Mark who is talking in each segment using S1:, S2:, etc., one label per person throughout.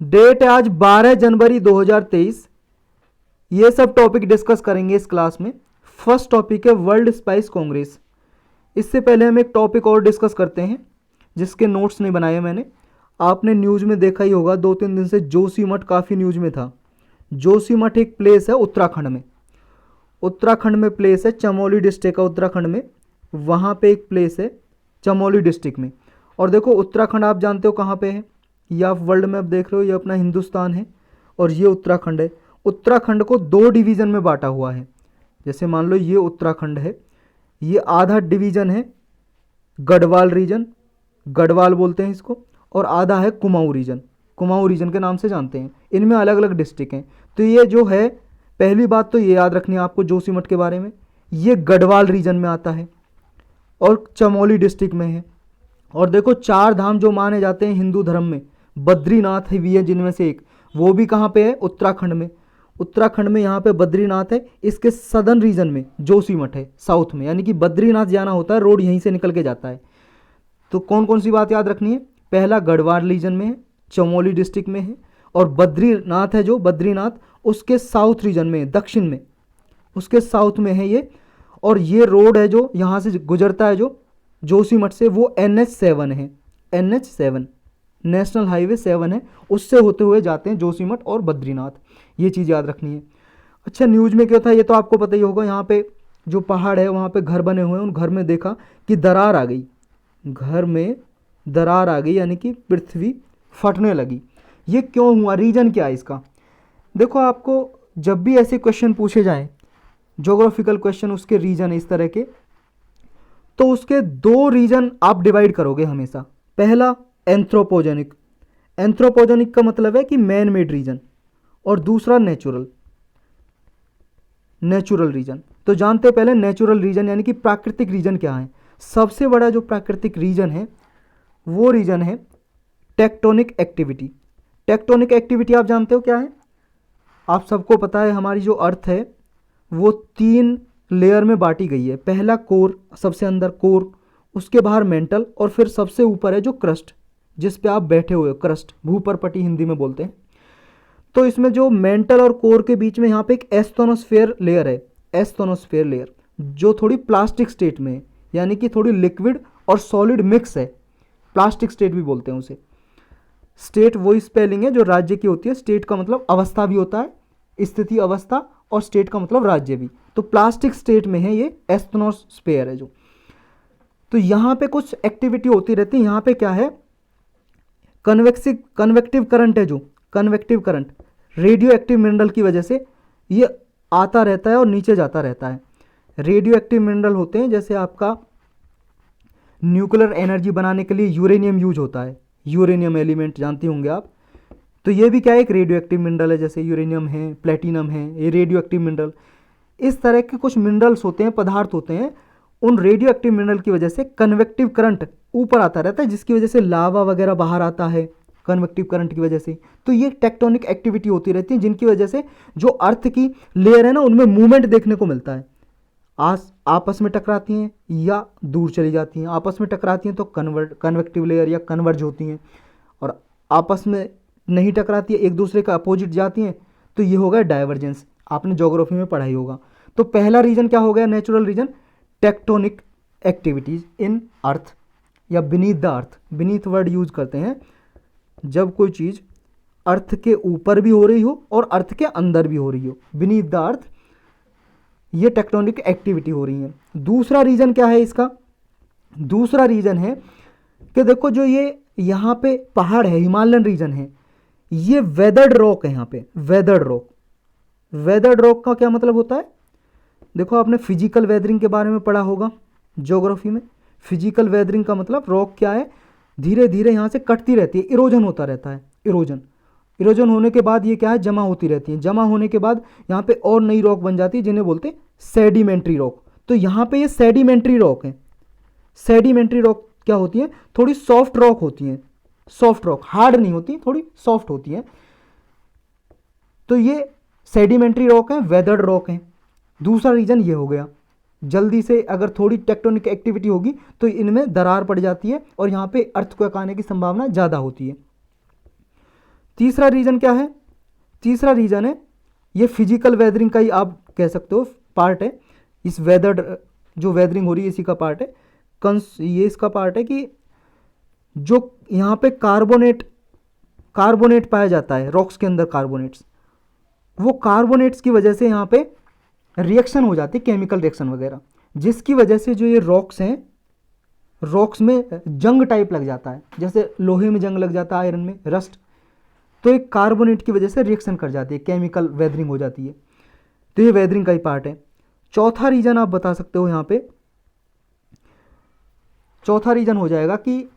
S1: Date है आज 12 जनवरी 2023। ये सब टॉपिक डिस्कस करेंगे इस क्लास में। फर्स्ट टॉपिक है वर्ल्ड स्पाइस कांग्रेस। इससे पहले हम एक टॉपिक और डिस्कस करते हैं जिसके नोट्स नहीं बनाए मैंने। आपने न्यूज़ में देखा ही होगा, 2-3 दिन से जोशीमठ काफ़ी न्यूज़ में था। जोशीमठ एक प्लेस है उत्तराखंड में। उत्तराखंड में प्लेस है, चमोली डिस्ट्रिक्ट है उत्तराखंड में। वहाँ पे एक प्लेस है चमोली डिस्ट्रिक्ट में। और देखो उत्तराखंड आप जानते हो कहाँ पे है, ये आप वर्ल्ड मैप देख रहे हो, ये अपना हिंदुस्तान है और ये उत्तराखंड है। उत्तराखंड को 2 डिवीज़न में बांटा हुआ है। जैसे मान लो ये उत्तराखंड है, ये आधा डिवीज़न है गढ़वाल रीजन, गढ़वाल बोलते हैं इसको, और आधा है कुमाऊँ रीजन, कुमाऊँ रीजन के नाम से जानते हैं। इनमें अलग अलग डिस्ट्रिक्ट हैं। तो ये जो है, पहली बात तो ये याद रखनी है आपको जोशीमठ के बारे में, ये गढ़वाल रीजन में आता है और चमोली डिस्ट्रिक्ट में है। और देखो 4 धाम जो माने जाते हैं हिंदू धर्म में, बद्रीनाथ है भी है जिनमें से एक, वो भी कहाँ पे है, उत्तराखंड में। उत्तराखंड में यहाँ पे बद्रीनाथ है, इसके सदर्न रीजन में जोशीमठ है साउथ में, यानी कि बद्रीनाथ जाना होता है रोड यहीं से निकल के जाता है। तो कौन कौन सी बात याद रखनी है, पहला गढ़वाल रीजन में है, चमोली डिस्ट्रिक्ट में है, और बद्रीनाथ है जो बद्रीनाथ उसके साउथ रीजन में है, दक्षिण में, उसके साउथ में है ये। और ये रोड है जो यहाँ से गुजरता है जो जोशीमठ से, वो NH7 है, NH7 नेशनल हाईवे 7 है, उससे होते हुए जाते हैं जोशीमठ और बद्रीनाथ। ये चीज़ याद रखनी है। अच्छा, न्यूज़ में क्या था ये तो आपको पता ही होगा, यहाँ पे जो पहाड़ है वहाँ पे घर बने हुए हैं, उन घर में देखा कि दरार आ गई, घर में दरार आ गई, यानी कि पृथ्वी फटने लगी। ये क्यों हुआ, रीजन क्या है इसका। देखो आपको जब भी ऐसे क्वेश्चन पूछे जाएं, ज्योग्राफिकल क्वेश्चन, उसके रीजन इस तरह के, तो उसके 2 रीजन आप डिवाइड करोगे हमेशा। पहला एंथ्रोपोजेनिक, एंथ्रोपोजेनिक का मतलब है कि मैन मेड रीजन, और दूसरा नेचुरल, नेचुरल रीजन। तो जानते पहले नेचुरल रीजन यानी कि प्राकृतिक रीजन क्या है। सबसे बड़ा जो प्राकृतिक रीजन है वो रीजन है टेक्टोनिक एक्टिविटी। टेक्टोनिक एक्टिविटी आप जानते हो क्या है, आप सबको पता है हमारी जो अर्थ है वो 3 लेयर में बांटी गई है। पहला कोर, सबसे अंदर कोर, उसके बाहर मेंटल, और फिर सबसे ऊपर है जो क्रस्ट, जिस पे आप बैठे हुए हो, क्रस्ट, भूपरपटी हिंदी में बोलते हैं। तो इसमें जो मेंटल और कोर के बीच में यहाँ पे एक एस्थोनोस्फेयर लेयर है, एस्थोनोस्फेयर लेयर, जो थोड़ी प्लास्टिक स्टेट में है, यानी कि थोड़ी लिक्विड और सॉलिड मिक्स है। प्लास्टिक स्टेट भी बोलते हैं उसे। स्टेट वही स्पेलिंग है जो राज्य की होती है। स्टेट का मतलब अवस्था भी होता है, स्थिति अवस्था, और स्टेट का मतलब राज्य भी। तो प्लास्टिक स्टेट में है ये एस्थोनोस्फेयर है जो। तो यहाँ पे कुछ एक्टिविटी होती रहती है। यहाँ पे क्या है, कन्वेक्टिव करंट है जो, convective current radio active mineral की वजह से ये आता रहता है और नीचे जाता रहता है। रेडियो एक्टिव मिनरल होते हैं, जैसे आपका न्यूक्लियर एनर्जी बनाने के लिए यूरेनियम यूज होता है, यूरेनियम एलिमेंट जानते होंगे आप। तो ये भी क्या है, एक रेडियो एक्टिव मिनरल है, जैसे यूरेनियम है, प्लेटिनम है, ये रेडियो एक्टिव मिनरल। इस तरह के कुछ मिनरल्स होते हैं, पदार्थ होते हैं, उन रेडियो एक्टिव मिनरल की वजह से कन्वेक्टिव करंट ऊपर आता रहता है, जिसकी वजह से लावा वगैरह बाहर आता है कन्वेक्टिव करंट की वजह से। तो ये टेक्टोनिक एक्टिविटी होती रहती है, जिनकी वजह से जो अर्थ की लेयर है ना, उनमें मूवमेंट देखने को मिलता है। आपस में टकराती हैं या दूर चली जाती हैं। आपस में टकराती हैं तो कन्वेक्टिव लेयर या कन्वर्ज होती हैं, और आपस में नहीं टकराती है, एक दूसरे का अपोजिट जाती हैं, तो ये होगा डाइवर्जेंस। आपने ज्योग्राफी में पढ़ाई होगा। तो पहला रीजन क्या हो गया, natural reason, tectonic activities in earth या beneath the earth. Beneath word use करते हैं जब कोई चीज़ अर्थ के ऊपर भी हो रही हो और अर्थ के अंदर भी हो रही हो, बीनीथ द अर्थ, ये टेक्टोनिक एक्टिविटी हो रही है। दूसरा रीजन क्या है इसका, दूसरा रीजन है कि देखो जो ये यहाँ पे पहाड़ है, हिमालयन रीजन है, ये वेदर्ड रॉक है। यहाँ पे वेदर्ड रॉक, वेदर्ड रॉक का क्या मतलब होता है, देखो आपने फिजिकल वेदरिंग के बारे में पढ़ा होगा ज्योग्राफी में। फिजिकल वेदरिंग का मतलब रॉक क्या है, धीरे धीरे यहाँ से कटती रहती है, इरोजन होता रहता है, इरोजन। इरोजन होने के बाद ये क्या है, जमा होती रहती है। जमा होने के बाद यहाँ पे और नई रॉक बन जाती है, जिन्हें बोलते हैं सेडिमेंट्री रॉक। तो यहाँ पे ये सेडिमेंट्री रॉक है। सेडिमेंट्री रॉक क्या होती है, थोड़ी सॉफ्ट रॉक होती हैं, सॉफ्ट रॉक, हार्ड नहीं होती, थोड़ी सॉफ्ट होती है। तो ये सेडिमेंट्री रॉक है, वेदर्ड रॉक है। दूसरा रीजन ये हो गया। जल्दी से अगर थोड़ी टेक्टोनिक एक्टिविटी होगी तो इनमें दरार पड़ जाती है और यहाँ पे अर्थक्वेक आने की संभावना ज़्यादा होती है। तीसरा रीजन क्या है? तीसरा रीजन है ये फिजिकल वेदरिंग का ही आप कह सकते हो पार्ट है। इस वेदर जो वेदरिंग हो रही है इसी का पार्ट है। ये इसका पार्ट है कि जो यहाँ पे कार्बोनेट पाया जाता है रॉक्स के अंदर, कार्बोनेट्स, वो कार्बोनेट्स की वजह से यहाँ पे रिएक्शन हो जाती है, केमिकल रिएक्शन वगैरह, जिसकी वजह से जो ये रॉक्स हैं, रॉक्स में जंग टाइप लग जाता है, जैसे लोहे में जंग लग जाता है, आयरन में रस्ट, तो एक कार्बोनेट की वजह से रिएक्शन कर जाती है, केमिकल वेदरिंग हो जाती है। तो ये वेदरिंग का ही पार्ट है। चौथा रीजन आप बता सकते हो यहाँ पे, चौथा रीजन हो जाएगा कि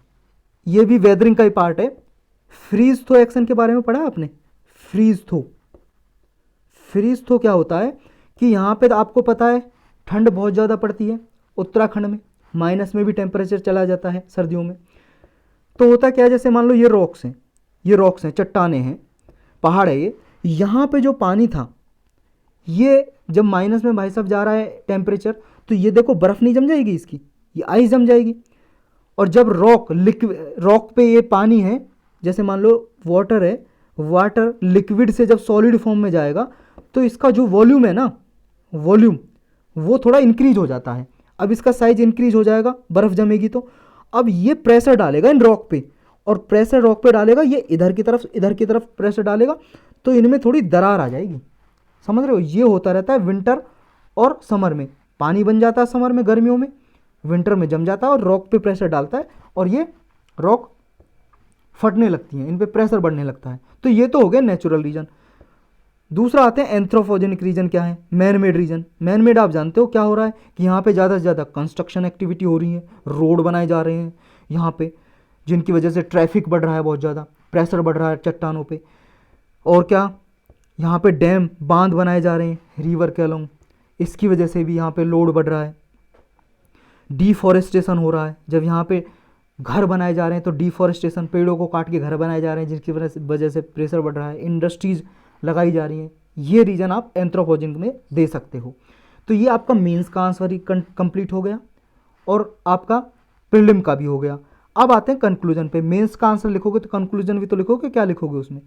S1: ये भी वेदरिंग का ही पार्ट है। फ्रीज थो एक्शन के बारे में पढ़ा आपने? फ्रीज थो, फ्रीज थो क्या होता है कि यहाँ पे तो आपको पता है ठंड बहुत ज़्यादा पड़ती है उत्तराखंड में, माइनस में भी टेम्परेचर चला जाता है सर्दियों में। तो होता क्या है, जैसे मान लो ये रॉक्स हैं, ये रॉक्स हैं, चट्टाने हैं, पहाड़ है ये, यहाँ पे जो पानी था ये जब माइनस में भाई साहब जा रहा है टेम्परेचर, तो ये देखो बर्फ़ नहीं जम जाएगी इसकी, ये आइस जम जाएगी। और जब रॉक पे ये पानी है, जैसे मान लो वाटर है, वाटर लिक्विड से जब सॉलिड फॉर्म में जाएगा तो इसका जो वॉल्यूम है ना, वॉल्यूम वो थोड़ा इंक्रीज हो जाता है। अब इसका साइज इंक्रीज हो जाएगा, बर्फ़ जमेगी तो अब ये प्रेशर डालेगा इन रॉक पे, और प्रेशर रॉक पे डालेगा, ये इधर की तरफ प्रेशर डालेगा, तो इनमें थोड़ी दरार आ जाएगी। समझ रहे हो? ये होता रहता है विंटर और समर में, पानी बन जाता है समर में, गर्मियों में, विंटर में जम जाता है और रॉक पे प्रेशर डालता है और ये रॉक फटने लगती हैं, इन पे प्रेशर बढ़ने लगता है। तो ये तो हो गया नेचुरल रीजन। दूसरा आते हैं एंथ्रोपोजेनिक रीजन। क्या है? Man made reason. Man made आप जानते हो क्या हो रहा है कि यहाँ पे ज़्यादा से ज़्यादा कंस्ट्रक्शन एक्टिविटी हो रही है, रोड बनाए जा रहे हैं यहाँ पे, जिनकी वजह से ट्रैफिक बढ़ रहा है, बहुत ज़्यादा प्रेशर बढ़ रहा है चट्टानों पे। और क्या, यहाँ पे डैम, बांध बनाए जा रहे हैं रिवर के अलोंग, इसकी वजह से भी यहाँ पे लोड बढ़ रहा है। डिफॉरेस्टेशन हो रहा है, जब यहाँ पे घर बनाए जा रहे हैं तो डिफॉरेस्टेशन, पेड़ों को काट के घर बनाए जा रहे हैं, जिसकी वजह से प्रेशर बढ़ रहा है, इंडस्ट्रीज लगाई जा रही हैं। ये रीज़न आप एंथ्रोपोजेनिक में दे सकते हो। तो ये आपका मेंस का आंसर ही कंप्लीट हो गया और आपका प्रीलिम का भी हो गया। अब आते हैं कंक्लूजन पे। मेंस का आंसर लिखोगे तो कंक्लूजन भी तो लिखोगे, क्या लिखोगे उसमें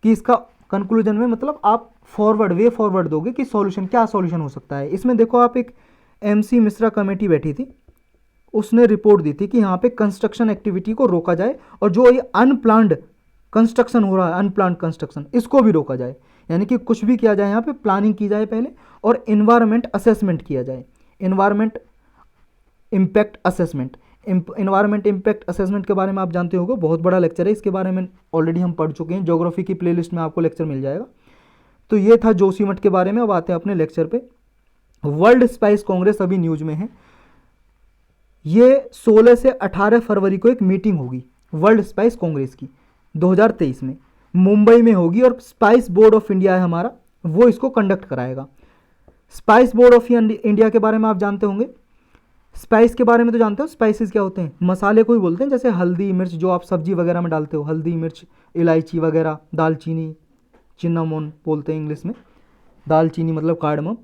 S1: कि इसका कंक्लूजन में मतलब आप वे फॉरवर्ड दोगे कि सॉल्यूशन, क्या सॉल्यूशन हो सकता है। इसमें देखो आप, एक MC मिश्रा कमेटी बैठी थी, उसने रिपोर्ट दी थी कि यहाँ पे कंस्ट्रक्शन एक्टिविटी को रोका जाए और जो ये अनप्लान्ड कंस्ट्रक्शन हो रहा है, अनप्लान्ड कंस्ट्रक्शन, इसको भी रोका जाए। यानी कि कुछ भी किया जाए, यहाँ पे प्लानिंग की जाए पहले और इन्वायरमेंट असेसमेंट किया जाए। Environment impact assessment, environment impact assessment के बारे में आप जानते होंगे, बहुत बड़ा लेक्चर है, इसके बारे में ऑलरेडी हम पढ़ चुके हैं, ज्योग्राफी की प्लेलिस्ट में आपको लेक्चर मिल जाएगा। तो ये था जोशीमठ के बारे में। अब आते हैं अपने लेक्चर पे। वर्ल्ड स्पाइस कांग्रेस अभी न्यूज में है। ये 16 से 18 फरवरी को एक मीटिंग होगी वर्ल्ड स्पाइस कांग्रेस की, 2023 में मुंबई में होगी, और स्पाइस बोर्ड ऑफ इंडिया है हमारा, वो इसको कंडक्ट कराएगा। स्पाइस बोर्ड ऑफ इंडिया के बारे में आप जानते होंगे। स्पाइस के बारे में तो जानते हो, स्पाइसेस क्या होते हैं? मसाले को ही बोलते हैं, जैसे हल्दी मिर्च जो आप सब्जी वगैरह में डालते हो, हल्दी मिर्च इलायची वगैरह, दालचीनी, चिन्नामोन बोलते हैं इंग्लिश में, दालचीनी मतलब कार्डमम।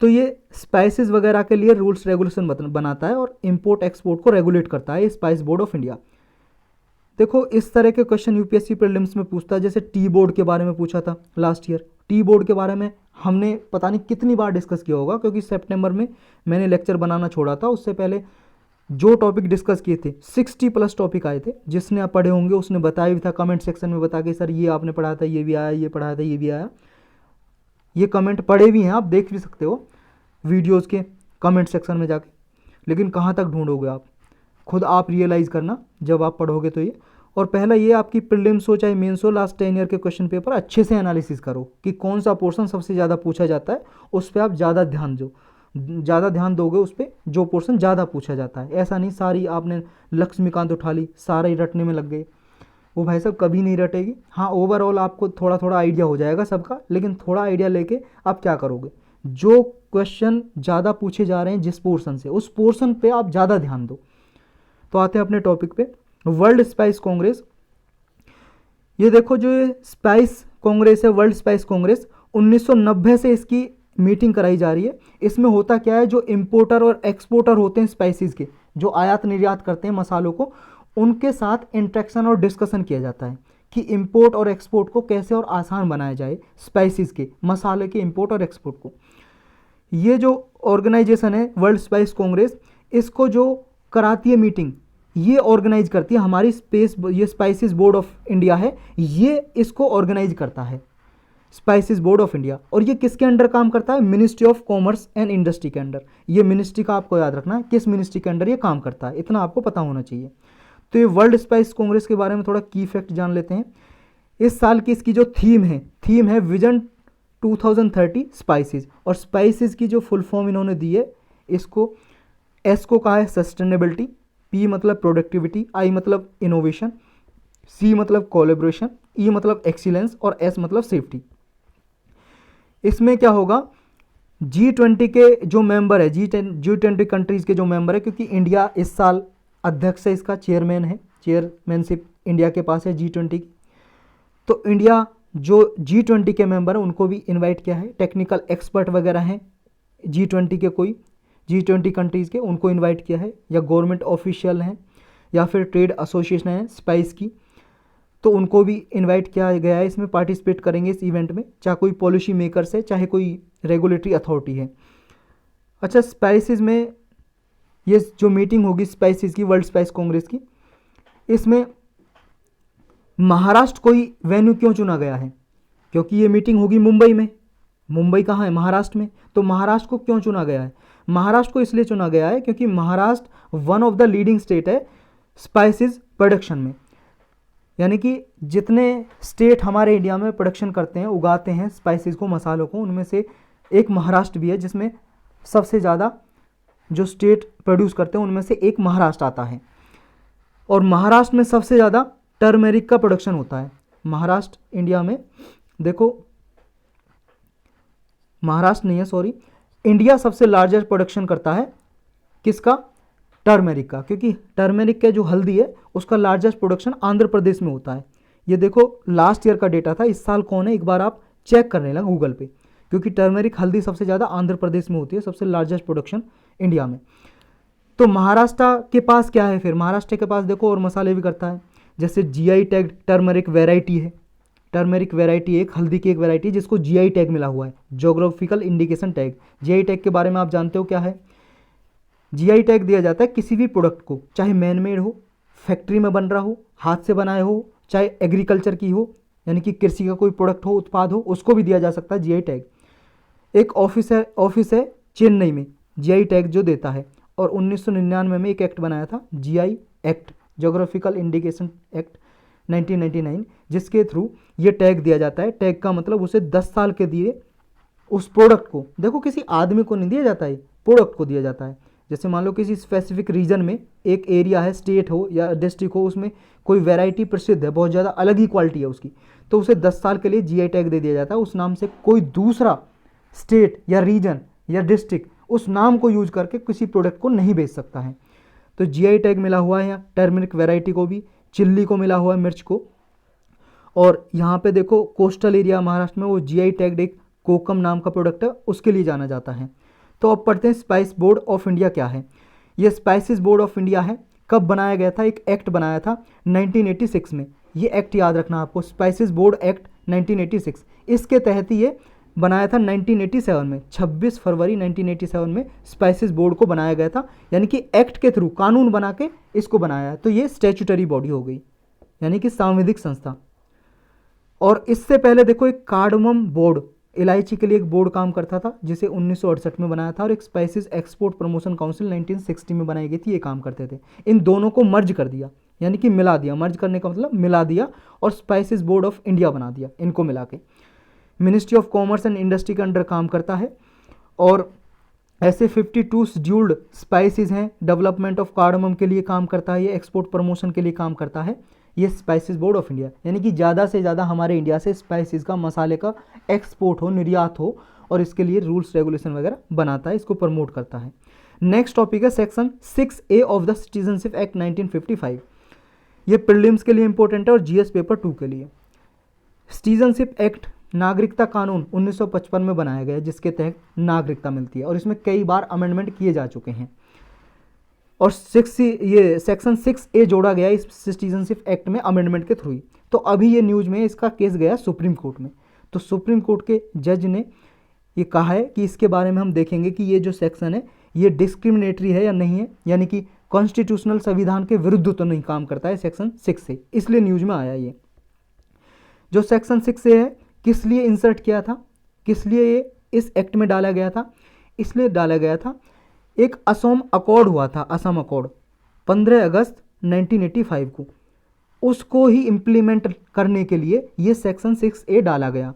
S1: तो ये स्पाइसेस वगैरह के लिए रूल्स रेगुलेशन बनाता है और इंपोर्ट एक्सपोर्ट को रेगुलेट करता है स्पाइस बोर्ड ऑफ इंडिया। देखो इस तरह के क्वेश्चन यूपीएससी प्रीलिम्स में पूछता है, जैसे टी बोर्ड के बारे में पूछा था लास्ट ईयर। टी बोर्ड के बारे में हमने पता नहीं कितनी बार डिस्कस किया होगा, क्योंकि सितंबर में मैंने लेक्चर बनाना छोड़ा था। उससे पहले जो टॉपिक डिस्कस किए थे 60+ टॉपिक आए थे, जिसने आप पढ़े होंगे उसने बताया भी था कमेंट सेक्शन में, बता के सर ये आपने पढ़ा था, ये भी आया, ये पढ़ाया था, ये भी आया। ये कमेंट पढ़े भी हैं, आप देख भी सकते हो वीडियोज़ के कमेंट सेक्शन में जाके, लेकिन कहाँ तक ढूंढोगे आप, खुद आप रियलाइज़ करना जब आप पढ़ोगे तो ये। और पहला ये आपकी प्रीलिम्स हो चाहे मेंस हो, लास्ट 10 ईयर के क्वेश्चन पेपर अच्छे से एनालिसिस करो कि कौन सा पोर्शन सबसे ज़्यादा पूछा जाता है, उस पर आप ज़्यादा ध्यान दोगे उस पर, जो पोर्शन ज़्यादा पूछा जाता है। ऐसा नहीं सारी आपने लक्ष्मीकांत उठा ली, सारा ही रटने में लग गए, वो भाई साहब कभी नहीं रटेगी। हाँ, ओवरऑल आपको थोड़ा थोड़ा आइडिया हो जाएगा सबका, लेकिन थोड़ा आइडिया लेके आप क्या करोगे, जो क्वेश्चन ज़्यादा पूछे जा रहे हैं जिस पोर्शन से, उस पोर्शन पे आप ज़्यादा ध्यान दो। तो आते हैं अपने टॉपिक पे, वर्ल्ड स्पाइस कांग्रेस। ये देखो जो ये स्पाइस कांग्रेस है, वर्ल्ड स्पाइस कांग्रेस, 1990 से इसकी मीटिंग कराई जा रही है। इसमें होता क्या है, जो इम्पोर्टर और एक्सपोर्टर होते हैं स्पाइसेस के, जो आयात निर्यात करते हैं मसालों को, उनके साथ इंट्रैक्शन और डिस्कशन किया जाता है कि इंपोर्ट और एक्सपोर्ट को कैसे और आसान बनाया जाए, स्पाइसेस के, मसाले के इंपोर्ट और एक्सपोर्ट को। ये जो ऑर्गेनाइजेशन है वर्ल्ड स्पाइस कांग्रेस, इसको जो कराती है मीटिंग, ये ऑर्गेनाइज करती है हमारी ये स्पाइसेस बोर्ड ऑफ इंडिया है, ये इसको ऑर्गेनाइज करता है, स्पाइसेस बोर्ड ऑफ इंडिया। और ये किसके अंडर काम करता है? Ministry of commerce and industry के अंडर। ये मिनिस्ट्री का आपको याद रखना है, किस मिनिस्ट्री के अंडर ये काम करता है, इतना आपको पता होना चाहिए। तो ये वर्ल्ड स्पाइस कांग्रेस के बारे में थोड़ा की फैक्ट जान लेते हैं। इस साल की इसकी जो थीम है विजन 2030 स्पाइसेस, और स्पाइसेस की जो फुल फॉर्म इन्होंने दी है, इसको एस को कहा है सस्टेनेबिलिटी, पी मतलब प्रोडक्टिविटी, आई मतलब इनोवेशन, सी मतलब कोलैबोरेशन, ई मतलब एक्सीलेंस और एस मतलब सेफ्टी। इसमें क्या होगा, G20 के जो मेंबर है, G20 कंट्रीज़ के जो मेंबर है, क्योंकि इंडिया इस साल अध्यक्ष है, इसका चेयरमैन है, चेयरमैनशिप इंडिया के पास है G20 की। तो इंडिया जो G20 के मेंबर हैं उनको भी इनवाइट किया है, टेक्निकल एक्सपर्ट वगैरह हैं G20 के, कोई G20 कंट्रीज़ के, उनको इनवाइट किया है, या गवर्नमेंट ऑफिशियल हैं या फिर ट्रेड एसोसिएशन है स्पाइस की, तो उनको भी इनवाइट किया गया है, इसमें पार्टिसिपेट करेंगे इस इवेंट में, चाहे कोई पॉलिसी मेकर्स है, चाहे कोई रेगुलेटरी अथॉरिटी है। अच्छा, स्पाइसेस में ये जो मीटिंग होगी स्पाइसेस की, वर्ल्ड स्पाइस कांग्रेस की, इसमें महाराष्ट्र कोई वेन्यू क्यों चुना गया है? क्योंकि ये मीटिंग होगी मुंबई में। मुंबई कहाँ है? महाराष्ट्र में। तो महाराष्ट्र को क्यों चुना गया है? महाराष्ट्र को इसलिए चुना गया है क्योंकि Maharashtra one of the leading state है स्पाइसेस प्रोडक्शन में। यानी कि जितने स्टेट हमारे इंडिया में प्रोडक्शन करते हैं, उगाते हैं स्पाइसेस को, मसालों को, उनमें से एक महाराष्ट्र भी है, जिसमें सबसे ज़्यादा जो स्टेट प्रोड्यूस करते हैं उनमें से एक महाराष्ट्र आता है। और महाराष्ट्र में सबसे ज़्यादा टर्मेरिक का प्रोडक्शन होता है। महाराष्ट्र इंडिया में, देखो महाराष्ट्र नहीं है, सॉरी, इंडिया सबसे लार्जेस्ट प्रोडक्शन करता है किसका? टर्मेरिक का, क्योंकि टर्मेरिक का जो हल्दी है उसका लार्जेस्ट प्रोडक्शन आंध्र प्रदेश में होता है। ये देखो लास्ट ईयर का डेटा था, इस साल कौन है एक बार आप चेक करने लगा गूगल पे, क्योंकि टर्मेरिक हल्दी सबसे ज़्यादा आंध्र प्रदेश में होती है, सबसे लार्जेस्ट प्रोडक्शन इंडिया में। तो महाराष्ट्र के पास क्या है फिर? महाराष्ट्र के पास देखो और मसाले भी करता है, जैसे GI टैग टर्मरिक वेराइटी है, टर्मरिक वेराइटी एक हल्दी की एक वेराइटी जिसको GI टैग मिला हुआ है, geographical indication tag. GI tag के बारे में आप जानते हो क्या है? GI टैग दिया जाता है किसी भी प्रोडक्ट को, चाहे मैन मेड हो, फैक्ट्री में बन रहा हो, हाथ से बनाए हो, चाहे एग्रीकल्चर की हो, यानी कि कृषि का कोई प्रोडक्ट हो, उत्पाद हो, उसको भी दिया जा सकता है GI टैग। एक ऑफिस है चेन्नई में GI टैग जो देता है, और 1999 में एक एक्ट बनाया था GI act, geographical indication act 1999, जिसके थ्रू ये टैग दिया जाता है। टैग का मतलब उसे 10 साल के दिए उस प्रोडक्ट को, देखो किसी आदमी को नहीं दिया जाता है, प्रोडक्ट को दिया जाता है। जैसे मान लो किसी स्पेसिफिक रीजन में एक एरिया है, स्टेट हो या डिस्ट्रिक्ट हो, उसमें कोई वैरायटी प्रसिद्ध है, बहुत ज़्यादा अलग ही क्वालिटी है उसकी, तो उसे 10 साल के लिए GI टैग दे दिया जाता है। उस नाम से कोई दूसरा स्टेट या रीजन या डिस्ट्रिक्ट उस नाम को यूज करके किसी प्रोडक्ट को नहीं बेच सकता है। तो GI टैग मिला हुआ है यहाँ टर्मरिक वैरायटी को भी, चिल्ली को मिला हुआ है, मिर्च को। और यहाँ पे देखो कोस्टल एरिया महाराष्ट्र में वो GI टैग एक कोकम नाम का प्रोडक्ट है, उसके लिए जाना जाता है। तो अब पढ़ते हैं स्पाइस बोर्ड ऑफ इंडिया क्या है। ये स्पाइसेस बोर्ड ऑफ इंडिया है, कब बनाया गया था? एक एक्ट बनाया था 1986 में, ये एक्ट याद रखना आपको, स्पाइसेस बोर्ड एक्ट 1986। इसके तहत ये बनाया था 1987 में, 26 फरवरी 1987 में स्पाइसेस बोर्ड को बनाया गया था, यानी कि एक्ट के थ्रू कानून बना के इसको बनाया है। तो ये स्टैट्यूटरी बॉडी हो गई, यानी कि सांविधिक संस्था। और इससे पहले देखो एक कार्डमम बोर्ड, इलायची के लिए एक बोर्ड काम करता था, जिसे 1968 में बनाया था, और एक स्पाइसेस एक्सपोर्ट प्रमोशन काउंसिल 1960 में बनाई गई थी, ये काम करते थे। इन दोनों को मर्ज कर दिया, यानी कि मिला दिया, मर्ज करने का मतलब मिला दिया, और स्पाइसेस बोर्ड ऑफ इंडिया बना दिया इनको मिला के। Ministry of commerce and industry के अंडर काम करता है, और ऐसे 52 शेड्यूल्ड स्पाइसेस हैं, डेवलपमेंट ऑफ कार्डमम के लिए काम करता है, ये एक्सपोर्ट प्रमोशन के लिए काम करता है ये स्पाइसेस बोर्ड ऑफ इंडिया। यानी कि ज़्यादा से ज़्यादा हमारे इंडिया से स्पाइसेस का, मसाले का एक्सपोर्ट हो, निर्यात हो, और इसके लिए रूल्स रेगुलेशन वगैरह बनाता है, इसको प्रमोट करता है। नेक्स्ट टॉपिक है section 6A of the citizenship act 1955। ये प्रीलिम्स के लिए इंपॉर्टेंट है और GS पेपर 2 के लिए। सिटीजनशिप एक्ट नागरिकता कानून 1955 में बनाया गया, जिसके तहत नागरिकता मिलती है, और इसमें कई बार अमेंडमेंट किए जा चुके हैं। और ये सेक्शन 6A जोड़ा गया इस सिटीजनशिप एक्ट में अमेंडमेंट के थ्रू ही। तो अभी ये न्यूज़ में इसका केस गया सुप्रीम कोर्ट में। तो सुप्रीम कोर्ट के जज ने ये कहा है कि इसके बारे में हम देखेंगे कि ये जो सेक्शन है ये डिस्क्रिमिनेटरी है या नहीं है, यानी कि कॉन्स्टिट्यूशनल संविधान के विरुद्ध तो नहीं काम करता है सेक्शन 6 से, इसलिए न्यूज़ में आया ये। जो सेक्शन 6A है किस लिए इंसर्ट किया था, किस लिए ये इस एक्ट में डाला गया था, इसलिए डाला गया था एक असम अकॉर्ड हुआ था, असम अकॉर्ड 15 अगस्त 1985 को, उसको ही इम्प्लीमेंट करने के लिए ये सेक्शन 6A डाला गया।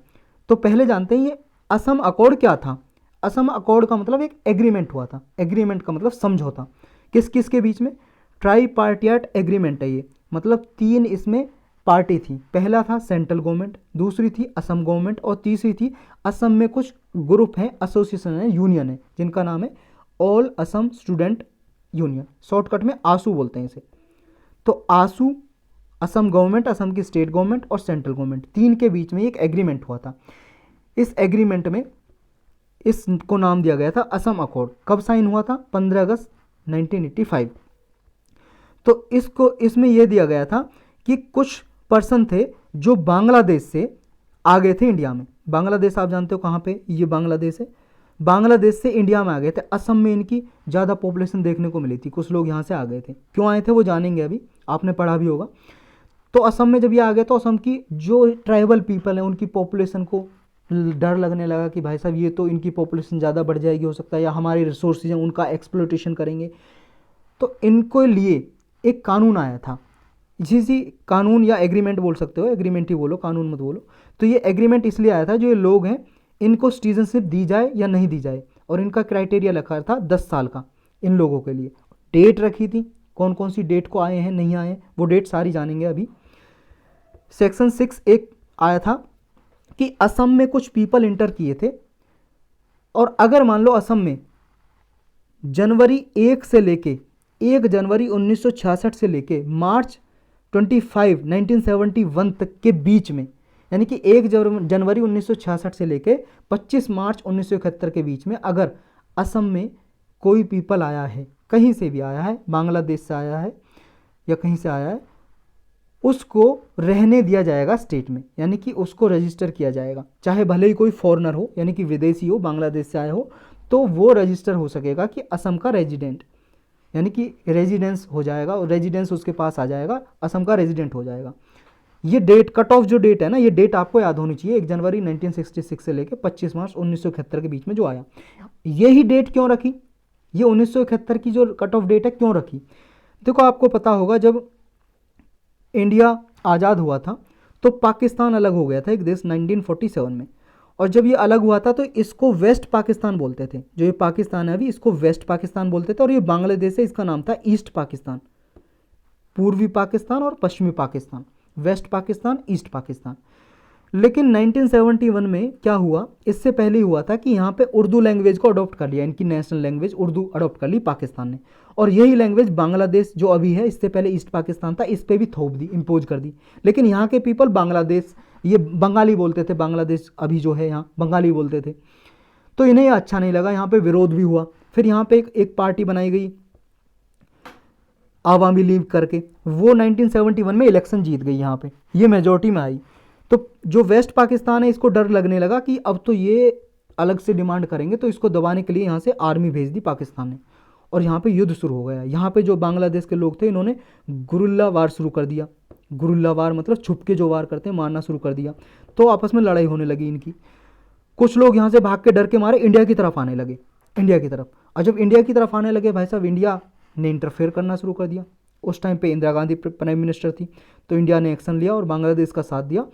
S1: तो पहले जानते हैं ये असम अकॉर्ड क्या था। असम अकॉर्ड का मतलब एक एग्रीमेंट हुआ था, एग्रीमेंट का मतलब समझौता, किस किस के बीच में, ट्राई पार्टियाट एग्रीमेंट है ये, मतलब 3 इसमें पार्टी थी। पहला था सेंट्रल गवर्नमेंट, दूसरी थी असम गवर्नमेंट और तीसरी थी असम में कुछ ग्रुप हैं, एसोसिएशन है, यूनियन है, जिनका नाम है all Assam student union, shortcut में आसू बोलते हैं इसे। तो आसू, असम गवर्नमेंट, असम की स्टेट गवर्नमेंट और सेंट्रल गवर्नमेंट, 3 के बीच में एक एग्रीमेंट हुआ था। इस एग्रीमेंट में इसको नाम दिया गया था असम अकॉर्ड। कब साइन हुआ था, 15 अगस्त 1985। तो इसमें यह दिया गया था कि कुछ पर्सन थे जो बांग्लादेश से आ गए थे इंडिया में। बांग्लादेश आप जानते हो कहाँ पे, ये बांग्लादेश है। बांग्लादेश से इंडिया में आ गए थे, असम में इनकी ज़्यादा पॉपुलेशन देखने को मिली थी, कुछ लोग यहाँ से आ गए थे। क्यों आए थे वो जानेंगे, अभी आपने पढ़ा भी होगा। तो असम में जब ये आ गए तो असम की जो ट्राइबल पीपल हैं उनकी पॉपुलेशन को डर लगने लगा कि भाई साहब ये तो इनकी पॉपुलेशन ज़्यादा बढ़ जाएगी हो सकता है, या हमारे रिसोर्सेज हैं उनका एक्सप्लोटेशन करेंगे। तो इनको लिए एक कानून आया था, इसी कानून या एग्रीमेंट बोल सकते हो, एग्रीमेंट ही बोलो, कानून मत बोलो। तो ये एग्रीमेंट इसलिए आया था जो ये लोग हैं इनको सिटीजनशिप दी जाए या नहीं दी जाए, और इनका क्राइटेरिया रखा था 10 साल का इन लोगों के लिए। डेट रखी थी, कौन कौन सी डेट को आए हैं नहीं आए हैं वो डेट सारी जानेंगे अभी। सेक्शन 6 एक आया था कि असम में कुछ पीपल इंटर किए थे, और अगर मान लो असम में जनवरी 1 से लेके 1 जनवरी 1966 से लेके मार्च 25 1971 तक के बीच में, यानी कि 1 जनवरी 1966 से लेके 25 मार्च 1971 के बीच में अगर असम में कोई पीपल आया है, कहीं से भी आया है, बांग्लादेश से आया है या कहीं से आया है, उसको रहने दिया जाएगा स्टेट में, यानी कि उसको रजिस्टर किया जाएगा। चाहे भले ही कोई फॉरेनर हो, यानी कि विदेशी हो, बांग्लादेश से आया हो, तो वो रजिस्टर हो सकेगा कि असम का रेजिडेंट, यानी कि रेजिडेंस हो जाएगा, और रेजिडेंस उसके पास आ जाएगा, असम का रेजिडेंट हो जाएगा। ये डेट कट ऑफ जो डेट है ना, ये डेट आपको याद होनी चाहिए, 1 जनवरी 1966 से लेकर 25 मार्च 1971 के बीच में जो आया। यही डेट क्यों रखी, ये 1971 की जो कट ऑफ डेट है क्यों रखी? देखो आपको पता होगा जब इंडिया आज़ाद हुआ था तो पाकिस्तान अलग हो गया था एक देश 1947 में, और जब ये अलग हुआ था तो इसको वेस्ट पाकिस्तान बोलते थे। जो ये पाकिस्तान है अभी इसको वेस्ट पाकिस्तान बोलते थे, और ये बांग्लादेश है इसका नाम था ईस्ट पाकिस्तान। पूर्वी पाकिस्तान और पश्चिमी पाकिस्तान, वेस्ट पाकिस्तान, ईस्ट पाकिस्तान। लेकिन 1971 में क्या हुआ, इससे पहले ही हुआ था कि यहाँ पे उर्दू लैंग्वेज को अडॉप्ट कर लिया, इनकी नेशनल लैंग्वेज उर्दू अडॉप्ट कर ली पाकिस्तान ने, और यही लैंग्वेज बांग्लादेश जो अभी है, इससे पहले ईस्ट पाकिस्तान था, इस पर भी थोप दी, इम्पोज कर दी। लेकिन यहाँ के पीपल बांग्लादेश, ये बंगाली बोलते थे, बांग्लादेश अभी जो है यहाँ बंगाली बोलते थे, तो इन्हें अच्छा नहीं लगा, यहाँ पे विरोध भी हुआ। फिर यहाँ पे एक पार्टी बनाई गई आवामी लीग करके, वो 1971 में इलेक्शन जीत गई, यहाँ पे ये मेजोरिटी में आई। तो जो वेस्ट पाकिस्तान है इसको डर लगने लगा कि अब तो ये अलग से डिमांड करेंगे, तो इसको दबाने के लिए यहाँ से आर्मी भेज दी पाकिस्तान ने, और यहाँ पे युद्ध शुरू हो गया। यहाँ पे जो बांग्लादेश के लोग थे इन्होंने गुरिल्ला वार शुरू कर दिया। गुरिल्ला वार मतलब छुप के जो वार करते हैं, मारना शुरू कर दिया। तो आपस में लड़ाई होने लगी इनकी। कुछ लोग यहाँ से भाग के डर के मारे इंडिया की तरफ आने लगे, इंडिया की तरफ। और जब इंडिया की तरफ आने लगे भाई साहब, इंडिया ने इंटरफेयर करना शुरू कर दिया। उस टाइम पे इंदिरा गांधी प्राइम मिनिस्टर थी, तो इंडिया ने एक्शन लिया और बांग्लादेश का साथ दिया,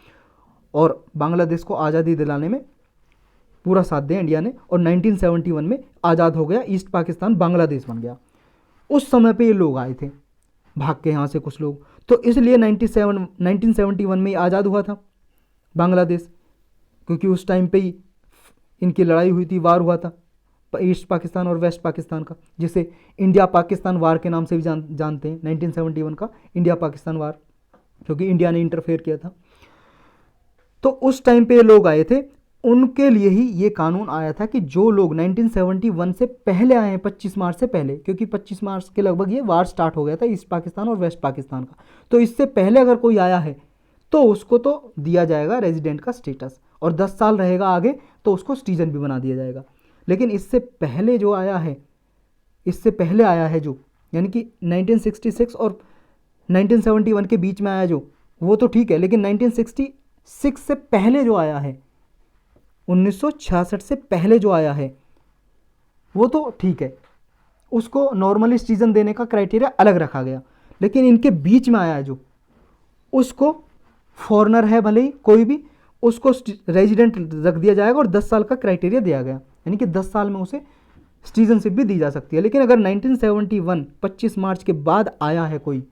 S1: और बांग्लादेश को आज़ादी दिलाने में पूरा साथ दिया इंडिया ने, और 1971 में आज़ाद हो गया, ईस्ट पाकिस्तान बांग्लादेश बन गया। उस समय पे ये लोग आए थे भाग के यहाँ से कुछ लोग, तो इसलिए 1971 में आज़ाद हुआ था बांग्लादेश, क्योंकि उस टाइम पे ही इनकी लड़ाई हुई थी, वार हुआ था ईस्ट पाकिस्तान और वेस्ट पाकिस्तान का, जिसे इंडिया पाकिस्तान वार के नाम से भी जानते हैं। 1971 का इंडिया पाकिस्तान वार, क्योंकि इंडिया ने इंटरफेयर किया था। तो उस टाइम पे लोग आए थे, उनके लिए ही ये कानून आया था कि जो लोग 1971 से पहले आए हैं, 25 मार्च से पहले, क्योंकि 25 मार्च के लगभग ये वार स्टार्ट हो गया था ईस्ट पाकिस्तान और वेस्ट पाकिस्तान का, तो इससे पहले अगर कोई आया है तो उसको तो दिया जाएगा रेजिडेंट का स्टेटस, और 10 साल रहेगा आगे तो उसको सिटीजन भी बना दिया जाएगा। लेकिन इससे पहले जो आया है, इससे पहले आया है जो, यानी कि 1966 और 1971 के बीच में आया जो, वो तो ठीक है, लेकिन 1966 से पहले जो आया है, 1966 से पहले जो आया है, वो तो ठीक है, उसको नॉर्मली सिटीजन देने का क्राइटेरिया अलग रखा गया। लेकिन इनके बीच में आया है जो, उसको फॉरेनर है भले ही कोई भी, उसको रेजिडेंट रख दिया जाएगा और 10 साल का क्राइटेरिया दिया गया, यानी कि 10 साल में उसे सिटीजनशिप भी दी जा सकती है। लेकिन अगर 1971 25 मार्च के बाद आया है कोई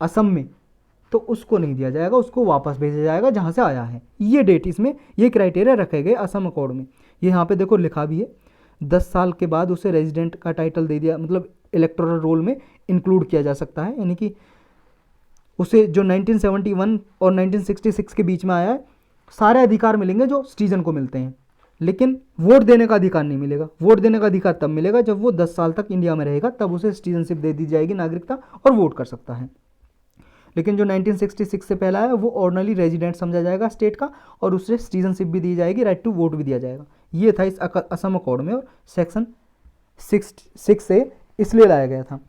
S1: असम में, तो उसको नहीं दिया जाएगा, उसको वापस भेजा जाएगा जहाँ से आया है। ये डेट इसमें, ये क्राइटेरिया रखे गए असम अकॉर्ड में। ये यहाँ पे देखो लिखा भी है, 10 साल के बाद उसे रेजिडेंट का टाइटल दे दिया, मतलब इलेक्टोरल रोल में इंक्लूड किया जा सकता है, यानी कि उसे जो 1971 और 1966 के बीच में आया है, सारे अधिकार मिलेंगे जो सिटीजन को मिलते हैं, लेकिन वोट देने का अधिकार नहीं मिलेगा। वोट देने का अधिकार तब मिलेगा जब वो 10 साल तक इंडिया में रहेगा, तब उसे सिटीजनशिप दे दी जाएगी, नागरिकता, और वोट कर सकता है। लेकिन जो 1966 से पहला है वो ऑर्डिनरी रेजिडेंट समझा जाएगा स्टेट का, और उसे सिटीजनशिप भी दी जाएगी, राइट टू वोट भी दिया जाएगा। ये था इस असम अकॉर्ड में, और सेक्शन 6 से इसलिए लाया गया था।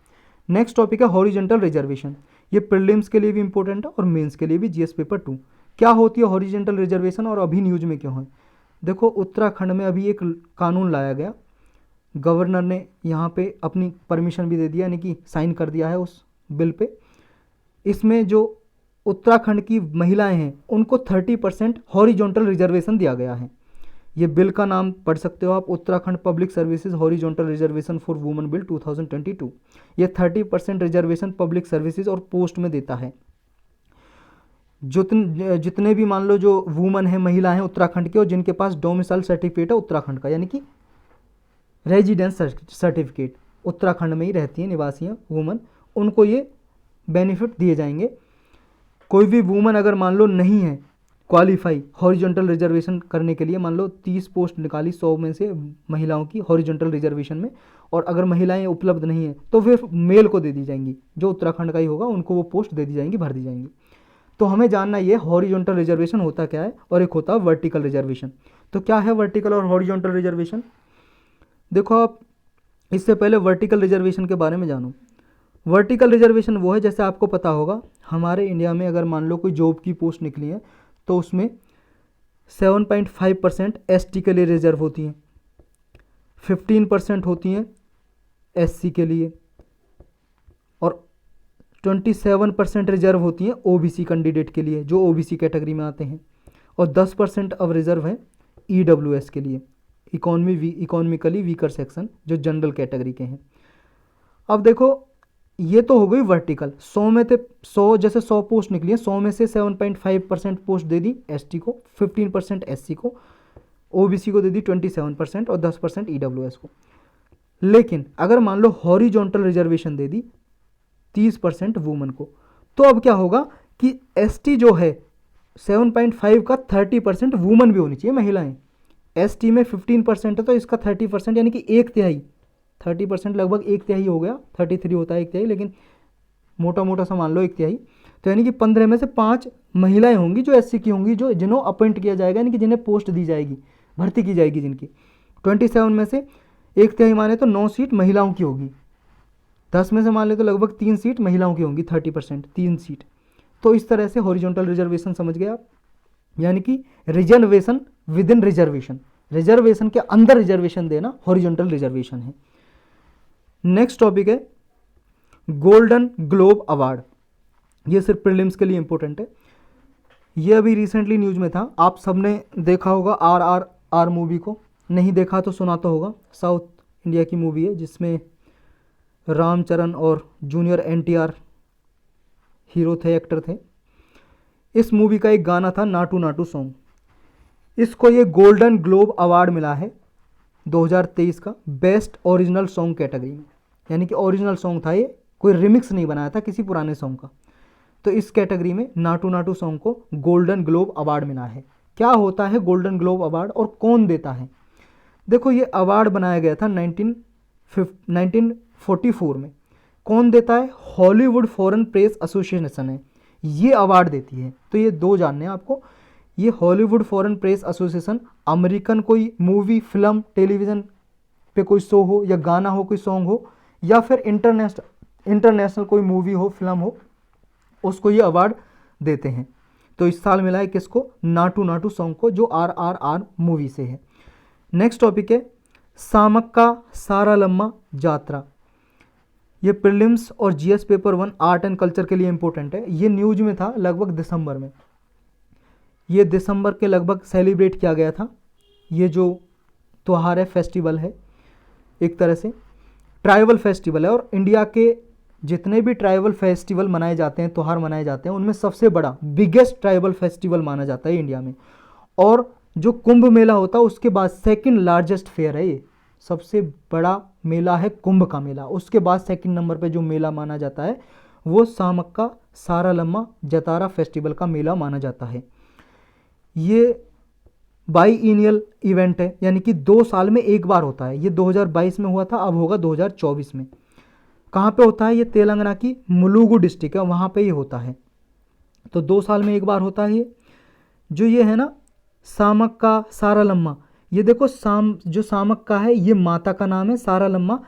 S1: नेक्स्ट टॉपिक है हॉरिजेंटल रिजर्वेशन। ये प्रीलिम्स के लिए भी इंपॉर्टेंट है और मेंस के लिए भी, जीएस पेपर 2। क्या होती है हॉरिजेंटल रिजर्वेशन और अभी न्यूज में क्यों है? देखो, उत्तराखंड में अभी एक कानून लाया गया, गवर्नर ने यहाँ पे अपनी परमिशन भी दे दिया, यानी कि साइन कर दिया है उस बिल पे। इसमें जो उत्तराखंड की महिलाएं हैं उनको 30% हॉरिजॉन्टल रिजर्वेशन दिया गया है। ये बिल का नाम पढ़ सकते हो आप, Uttarakhand public services horizontal reservation for women bill 2022। ये 30% रिजर्वेशन पब्लिक सर्विसेज और पोस्ट में देता है। जितने भी मान लो जो वुमन है, महिला हैं उत्तराखंड के, और जिनके पास डोमिसाइल सर्टिफिकेट है उत्तराखंड का, यानी कि रेजिडेंस सर्टिफिकेट, उत्तराखंड में ही रहती हैं, निवासी हैं वुमन, उनको ये बेनिफिट दिए जाएंगे। कोई भी वुमन अगर मान लो नहीं है क्वालिफाई हॉरिजॉन्टल रिजर्वेशन करने के लिए, मान लो 30 पोस्ट निकाली 100 में से महिलाओं की हॉरिजॉन्टल रिजर्वेशन में, और अगर महिलाएं उपलब्ध नहीं है तो फिर मेल को दे दी जाएंगी, जो उत्तराखंड का ही होगा उनको वो पोस्ट दे दी जाएंगी, भर दी जाएंगी। तो हमें जानना ये हॉरिजॉन्टल रिजर्वेशन होता क्या है, और एक होता है वर्टिकल रिजर्वेशन। तो क्या है वर्टिकल और हॉरिजॉन्टल रिजर्वेशन? देखो, आप इससे पहले वर्टिकल रिजर्वेशन के बारे में जानो। वर्टिकल रिजर्वेशन वो है, जैसे आपको पता होगा हमारे इंडिया में अगर मान लो कोई जॉब की पोस्ट निकली है तो उसमें 7.5% एसटी के लिए रिजर्व होती हैं, 15% होती हैं एससी के लिए, और 27% रिजर्व होती हैं ओबीसी कैंडिडेट के लिए, जो ओबीसी कैटेगरी में आते हैं, और 10% अब रिजर्व है ईडब्ल्यूएस के लिए, इकोनॉमिकली वीकर सेक्शन, जो जनरल कैटेगरी के हैं। अब देखो, ये तो हो गई वर्टिकल। 100 में से 100, जैसे 100 पोस्ट निकली है, 100 में से 7.5% पोस्ट दे दी एसटी को, 15% एससी को, ओबीसी को दे दी 27% और 10% ईडब्ल्यूएस को। लेकिन अगर मान लो हॉरिजॉन्टल रिजर्वेशन दे दी 30% वुमन को, तो अब क्या होगा कि एसटी जो है 7.5 का 30% वुमन भी होनी चाहिए, महिलाएं। एसटी में 15% है तो इसका 30%, यानी कि 1/3, 30% लगभग 1/3 हो गया, 33 होता है 1/3, लेकिन मोटा मोटा सा मान लो 1/3। तो यानी कि 15 में से 5 महिलाएं होंगी जो एससी की होंगी, जो जिन्हों अपॉइंट किया जाएगा, यानी कि जिन्हें पोस्ट दी जाएगी, भर्ती की जाएगी जिनकी। 27 में से 1/3 माने तो 9 सीट महिलाओं की होगी, 10 में से मान ले तो लगभग 3 सीट महिलाओं की होंगी, 30%, 3 सीट। तो इस तरह से हॉरिजॉन्टल रिजर्वेशन समझ गए आप, यानी कि reservation with in reservation, reservation के अंदर रिजर्वेशन देना हॉरिजॉन्टल रिजर्वेशन है। नेक्स्ट टॉपिक है गोल्डन ग्लोब अवार्ड। ये सिर्फ प्रीलिम्स के लिए इंपॉर्टेंट है। ये अभी रिसेंटली न्यूज में था, आप सबने देखा होगा RRR मूवी को, नहीं देखा तो सुना तो होगा। साउथ इंडिया की मूवी है जिसमें रामचरण और जूनियर NTR हीरो थे, एक्टर थे। इस मूवी का एक गाना था नाटू नाटू सॉन्ग, इसको ये गोल्डन ग्लोब अवार्ड मिला है 2023 का, बेस्ट ओरिजिनल सॉन्ग कैटेगरी में, यानी कि ओरिजिनल सॉन्ग था ये, कोई रिमिक्स नहीं बनाया था किसी पुराने सॉन्ग का। तो इस कैटेगरी में नाटू नाटू सॉन्ग को गोल्डन ग्लोब अवार्ड मिला है। क्या होता है गोल्डन ग्लोब अवार्ड और कौन देता है? देखो ये अवार्ड बनाया गया था 1944 में। कौन देता है? हॉलीवुड फॉरेन प्रेस एसोसिएशन है, ये अवार्ड देती है। तो ये दो जानने हैं आपको, ये Hollywood foreign press association American कोई मूवी, फिल्म, टेलीविज़न पे कोई शो हो या गाना हो, कोई सॉन्ग हो, या फिर इंटरनेशनल कोई मूवी हो, फिल्म हो, उसको ये अवार्ड देते हैं। तो इस साल मिला है किसको? नाटू नाटू सॉन्ग को, जो RRR मूवी से है। नेक्स्ट टॉपिक है सामक्का सारालम्मा जात्रा। ये प्रीलिम्स और GS paper 1 art and culture के लिए इंपॉर्टेंट है। ये न्यूज में था लगभग दिसंबर में, ये दिसंबर के लगभग सेलिब्रेट किया गया था। ये जो त्यौहार है, फेस्टिवल है, एक तरह से ट्राइबल फेस्टिवल है, और इंडिया के जितने भी ट्राइबल फेस्टिवल मनाए जाते हैं, त्यौहार मनाए जाते हैं, उनमें सबसे बड़ा बिगेस्ट ट्राइबल फेस्टिवल माना जाता है इंडिया में। और जो कुंभ मेला होता है उसके बाद सेकंड लार्जेस्ट फेयर है ये, सबसे बड़ा मेला है कुंभ का मेला। उसके बाद सेकंड नंबर पे जो मेला माना जाता है वो सामक्का सारालम्मा जातरा फेस्टिवल का मेला माना जाता है। ये बाईइनियल इवेंट है, यानी कि 2 साल में एक बार होता है। ये 2022 में हुआ था, अब होगा 2024 में। कहाँ पे होता है? ये तेलंगाना की मुलुगु डिस्ट्रिक्ट है, वहाँ पे ये होता है। तो 2 साल में एक बार होता है ये। जो ये है ना सामक्का सारालम्मा, ये देखो जो सामक्का है ये माता का नाम है, सारालम्मा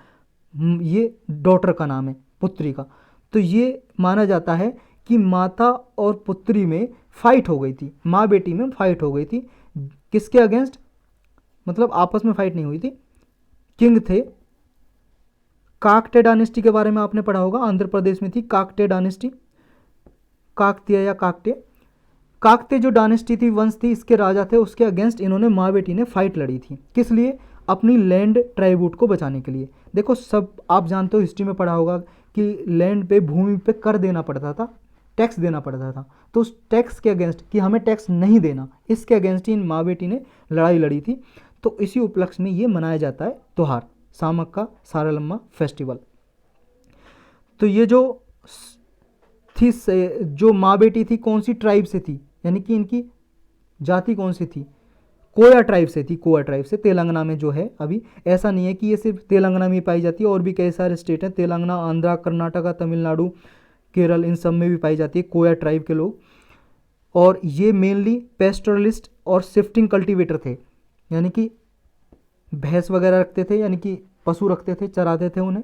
S1: ये डॉटर का नाम है, पुत्री का। तो ये माना जाता है कि माता और पुत्री में फाइट हो गई थी, माँ बेटी में फाइट हो गई थी। किसके अगेंस्ट? मतलब आपस में फाइट नहीं हुई थी। किंग थे, काकटे डायनेस्टी के बारे में आपने पढ़ा होगा, आंध्र प्रदेश में थी काकटे डायनेस्टी, काकतीय या काकटे। काकते जो डायनेस्टी थी, वंश थी, इसके राजा थे, उसके अगेंस्ट इन्होंने माँ बेटी ने फाइट लड़ी थी। किस लिए? अपनी लैंड ट्राइब्यूट को बचाने के लिए। देखो सब आप जानते हो, हिस्ट्री में पढ़ा होगा कि लैंड पे, भूमि पे कर देना पड़ता था, टैक्स देना पड़ता था। तो उस टैक्स के अगेंस्ट कि हमें टैक्स नहीं देना, इसके अगेंस्ट ही इन माँ बेटी ने लड़ाई लड़ी थी। तो इसी उपलक्ष्य में ये मनाया जाता है त्यौहार, सामक्का सारालम्मा फेस्टिवल। तो ये जो थी, जो माँ बेटी थी, कौन सी ट्राइब से थी, यानी कि इनकी जाति कौन सी थी? कोया ट्राइब से थी, कोया ट्राइब से। तेलंगाना में जो है, अभी ऐसा नहीं है कि ये सिर्फ तेलंगाना में पाई जाती है, और भी कई सारे स्टेट हैं, तेलंगाना, आंध्रा, कर्नाटका, तमिलनाडु, केरल, इन सब में भी पाई जाती है कोया ट्राइब के लोग। और ये मेनली पेस्टोरलिस्ट और शिफ्टिंग कल्टीवेटर थे, यानी कि भैंस वगैरह रखते थे, यानी कि पशु रखते थे, चराते थे उन्हें,